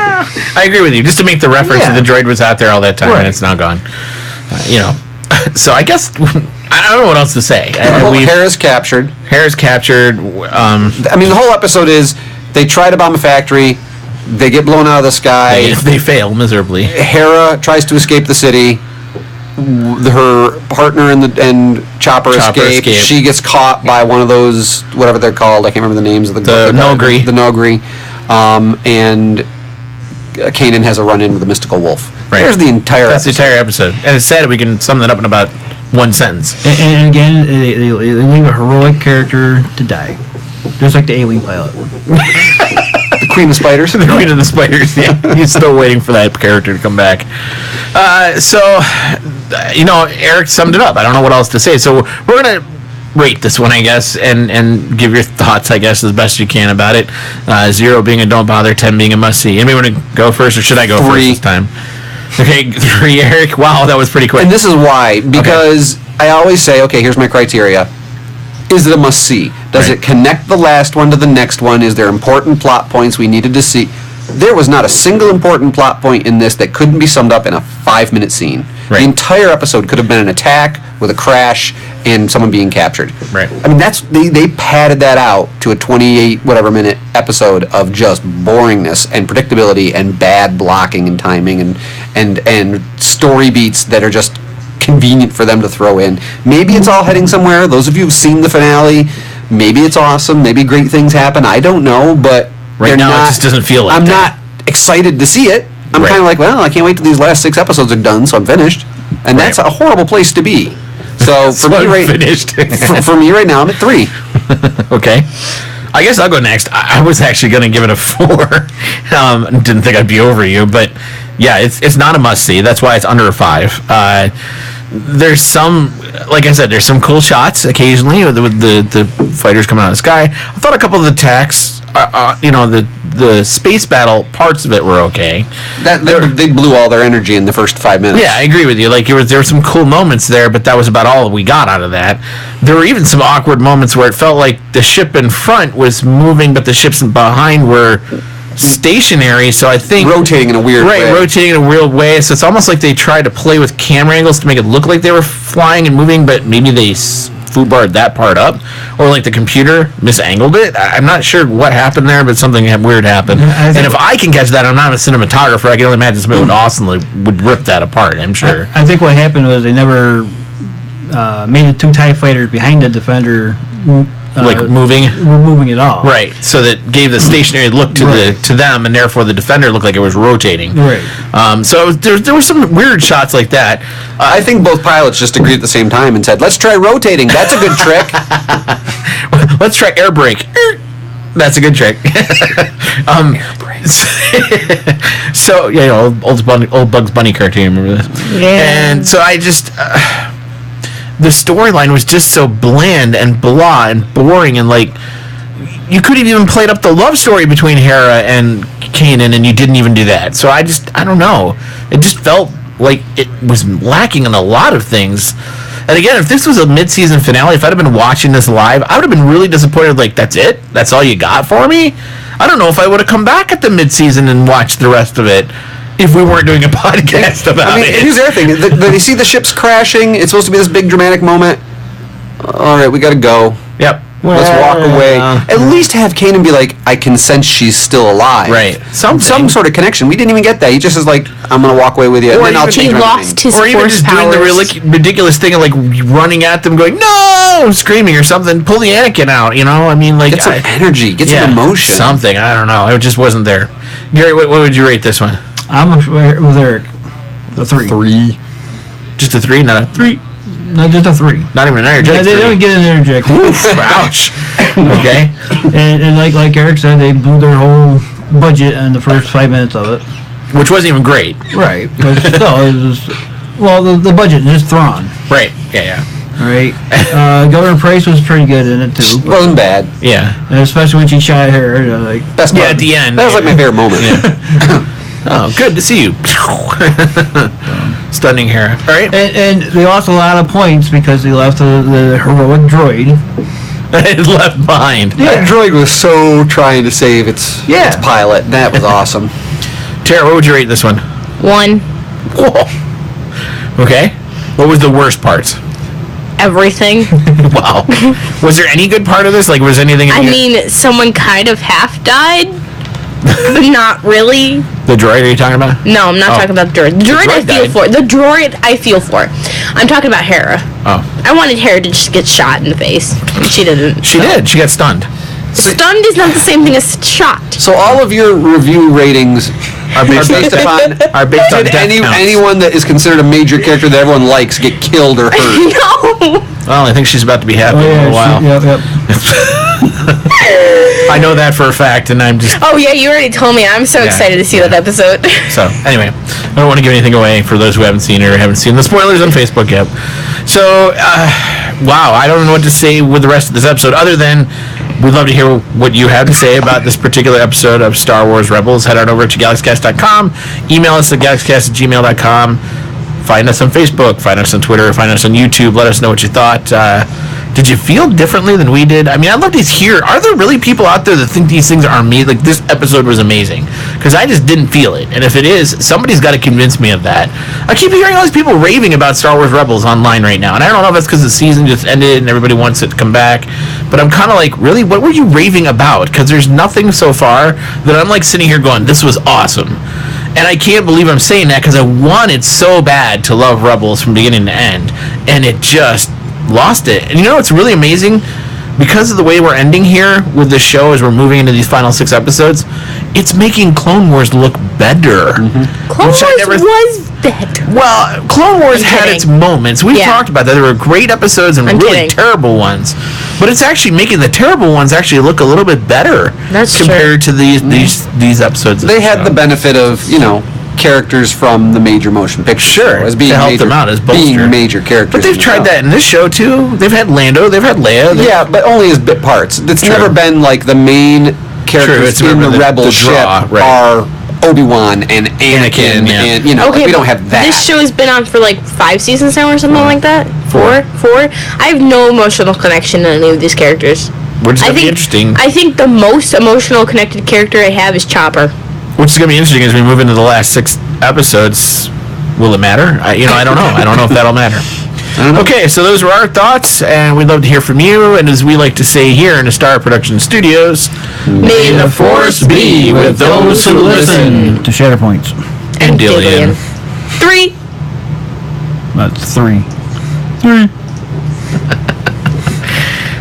I agree with you. Just to make the reference that the droid was out there all that time and it's now gone. You know, so I guess I don't know what else to say. Hera's captured. I mean, the whole episode is they try to bomb a factory. They get blown out of the sky. They fail miserably. Hera tries to escape the city. Her partner and Chopper escape. She gets caught by one of those, whatever they're called. I can't remember the names of the Nogri. The Nogri. And Kanan has a run-in with the mystical wolf. Right. There's the entire episode. That's the entire episode. And it's sad that we can sum that up in about one sentence. And again, they leave a heroic character to die. Just like the alien pilot. The Queen of Spiders? The Queen of the Spiders, yeah. He's still waiting for that character to come back. So, you know, Eric summed it up. I don't know what else to say. So we're going to rate this one, I guess, and give your thoughts, I guess, as best you can about it. 0 being a don't bother, 10 being a must-see. Anybody want to go first, or should I go first this time? Okay, 3, Eric. Wow, that was pretty quick. And this is why. Because I always say, okay, here's my criteria. Is it a must-see? Does it connect the last one to the next one? Is there important plot points we needed to see? There was not a single important plot point in this that couldn't be summed up in a 5-minute scene. Right. The entire episode could have been an attack with a crash and someone being captured. Right. I mean, they padded that out to a 28-whatever-minute episode of just boringness and predictability and bad blocking and timing and story beats that are just convenient for them to throw in. Maybe it's all heading somewhere. Those of you who've seen the finale, maybe it's awesome. Maybe great things happen. I don't know, but right now it just doesn't feel like I'm that. not excited to see it. I'm kind of like, well, I can't wait till these last 6 episodes are done, so I'm finished. And that's a horrible place to be. So for me, for me right now, I'm at 3. Okay. I guess I'll go next. I was actually going to give it a 4. Didn't think I'd be over you, but yeah, it's not a must-see. That's why it's under a 5. There's some, like I said, there's some cool shots occasionally with the fighters coming out of the sky. I thought a couple of the attacks, the space battle parts of it were okay. They blew all their energy in the first 5 minutes. Yeah, I agree with you. Like there were some cool moments there, but that was about all we got out of that. There were even some awkward moments where it felt like the ship in front was moving, but the ships behind were stationary, so I think rotating in a weird way. Rotating in a weird way. So it's almost like they tried to play with camera angles to make it look like they were flying and moving, but maybe they foobarred that part up, or like the computer misangled it. I'm not sure what happened there, but something weird happened. And if I can catch that, I'm not a cinematographer. I can only imagine somebody with Austin would rip that apart. I'm sure. I think what happened was they never made the 2 TIE fighters behind the Defender moving at all. Right. So that gave the stationary look to them, and therefore the Defender looked like it was rotating. Right. So there were some weird shots like that. I think both pilots just agreed at the same time and said, "Let's try rotating. That's a good trick." Let's try air brake. That's a good trick. So yeah, old Bugs Bunny cartoon. Remember this? Yeah. And so I just. the storyline was just so bland and blah and boring, and like you could have even played up the love story between Hera and Kanan, and you didn't even do that. So I don't know. It just felt like it was lacking in a lot of things. And again, if this was a mid-season finale, if I'd have been watching this live, I would have been really disappointed. Like, that's it? That's all you got for me? I don't know if I would have come back at the mid-season and watched the rest of it if we weren't doing a podcast about it. Here's the other thing. They see the ships crashing. It's supposed to be this big dramatic moment. All right, we got to go. Yep. Let's walk away. At least have Kanan be like, I can sense she's still alive. Right. Some sort of connection. We didn't even get that. He just is like, I'm going to walk away with you, and then I'll change my mind. He lost his or even force just powers. doing the really ridiculous thing of like running at them going, no, screaming or something. Pull the Anakin out, you know? I mean, like... Get some energy. Get some emotion. Something. I don't know. It just wasn't there. Gary, what would you rate this one? I'm with Eric. A 3. 3. Just a 3, not a 3. No, just a 3. Not even an energetic. They don't get an energetic. Ouch. Okay. And like Eric said, they blew their whole budget in the first 5 minutes of it. Which wasn't even great. Right. But still, it was the budget just Thrawn. Right. Yeah. Right. Governor Price was pretty good in it too. Wasn't bad. Yeah. And especially when she shot her, like Best part. at the end. That was like my favorite moment. Oh, good to see you. Stunning Hera. All right. And they lost a lot of points because they left the heroic droid. It left behind. That droid was so trying to save its pilot. That was awesome. Tara, what would you rate this one? 1. Whoa. Okay. What was the worst parts? Everything. Wow. Was there any good part of this? Like, was anything... Someone kind of half died, but not really. The droid, are you talking about? No, I'm not talking about the droid. The droid I feel for. The droid I feel for. I'm talking about Hera. Oh. I wanted Hera to just get shot in the face. She didn't. She did. She got stunned. Stunned is not the same thing as shot. So all of your review ratings are based upon did anyone that is considered a major character that everyone likes get killed or hurt? No. Well, I think she's about to be happy in a while. Yep. I know that for a fact, and I'm just... Oh, yeah, you already told me. I'm so excited to see that episode. So, anyway, I don't want to give anything away for those who haven't seen it or haven't seen the spoilers on Facebook yet. So, wow, I don't know what to say with the rest of this episode other than we'd love to hear what you have to say about this particular episode of Star Wars Rebels. Head on over to GalaxyCast.com. Email us at galaxycast@gmail.com. Find us on Facebook. Find us on Twitter. Find us on YouTube. Let us know what you thought. Did you feel differently than we did? I mean, I'd love to hear. Are there really people out there that think these things are amazing? Like, this episode was amazing. Because I just didn't feel it. And if it is, somebody's got to convince me of that. I keep hearing all these people raving about Star Wars Rebels online right now. And I don't know if that's because the season just ended and everybody wants it to come back. But I'm kind of like, really? What were you raving about? Because there's nothing so far that I'm like sitting here going, this was awesome. And I can't believe I'm saying that because I wanted so bad to love Rebels from beginning to end. And it just lost it. And you know what's really amazing? Because of the way we're ending here with this show as we're moving into these final 6 episodes, it's making Clone Wars look better. Mm-hmm. Clone Wars was better. Well, Clone Wars had its moments. We've talked about that. There were great episodes and really terrible ones. But it's actually making the terrible ones actually look a little bit better compared to these episodes. They had the benefit of, characters from the major motion picture as being to help them out as bolster. Being major characters. But they've tried that in this show too. They've had Lando, they've had Leia. Yeah, but only as bit parts. It's never been like the main characters in the Rebel ship are Obi-Wan and Anakin and we don't have that. This show has been on for like 5 seasons now or something like that. 4. I have no emotional connection to any of these characters. Which is going to be interesting. I think the most emotional connected character I have is Chopper. Which is going to be interesting as we move into the last 6 episodes. Will it matter? I don't know. I don't know if that'll matter. Okay, so those were our thoughts, and we'd love to hear from you. And as we like to say here in the Star Production Studios, may the Force be with those who listen. To Shatterpoints. And Dillian. 3. That's 3.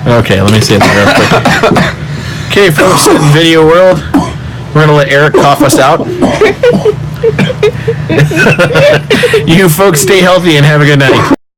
Okay, let me say that real quick. Okay, folks in Video World, we're going to let Eric cough us out. You folks stay healthy and have a good night.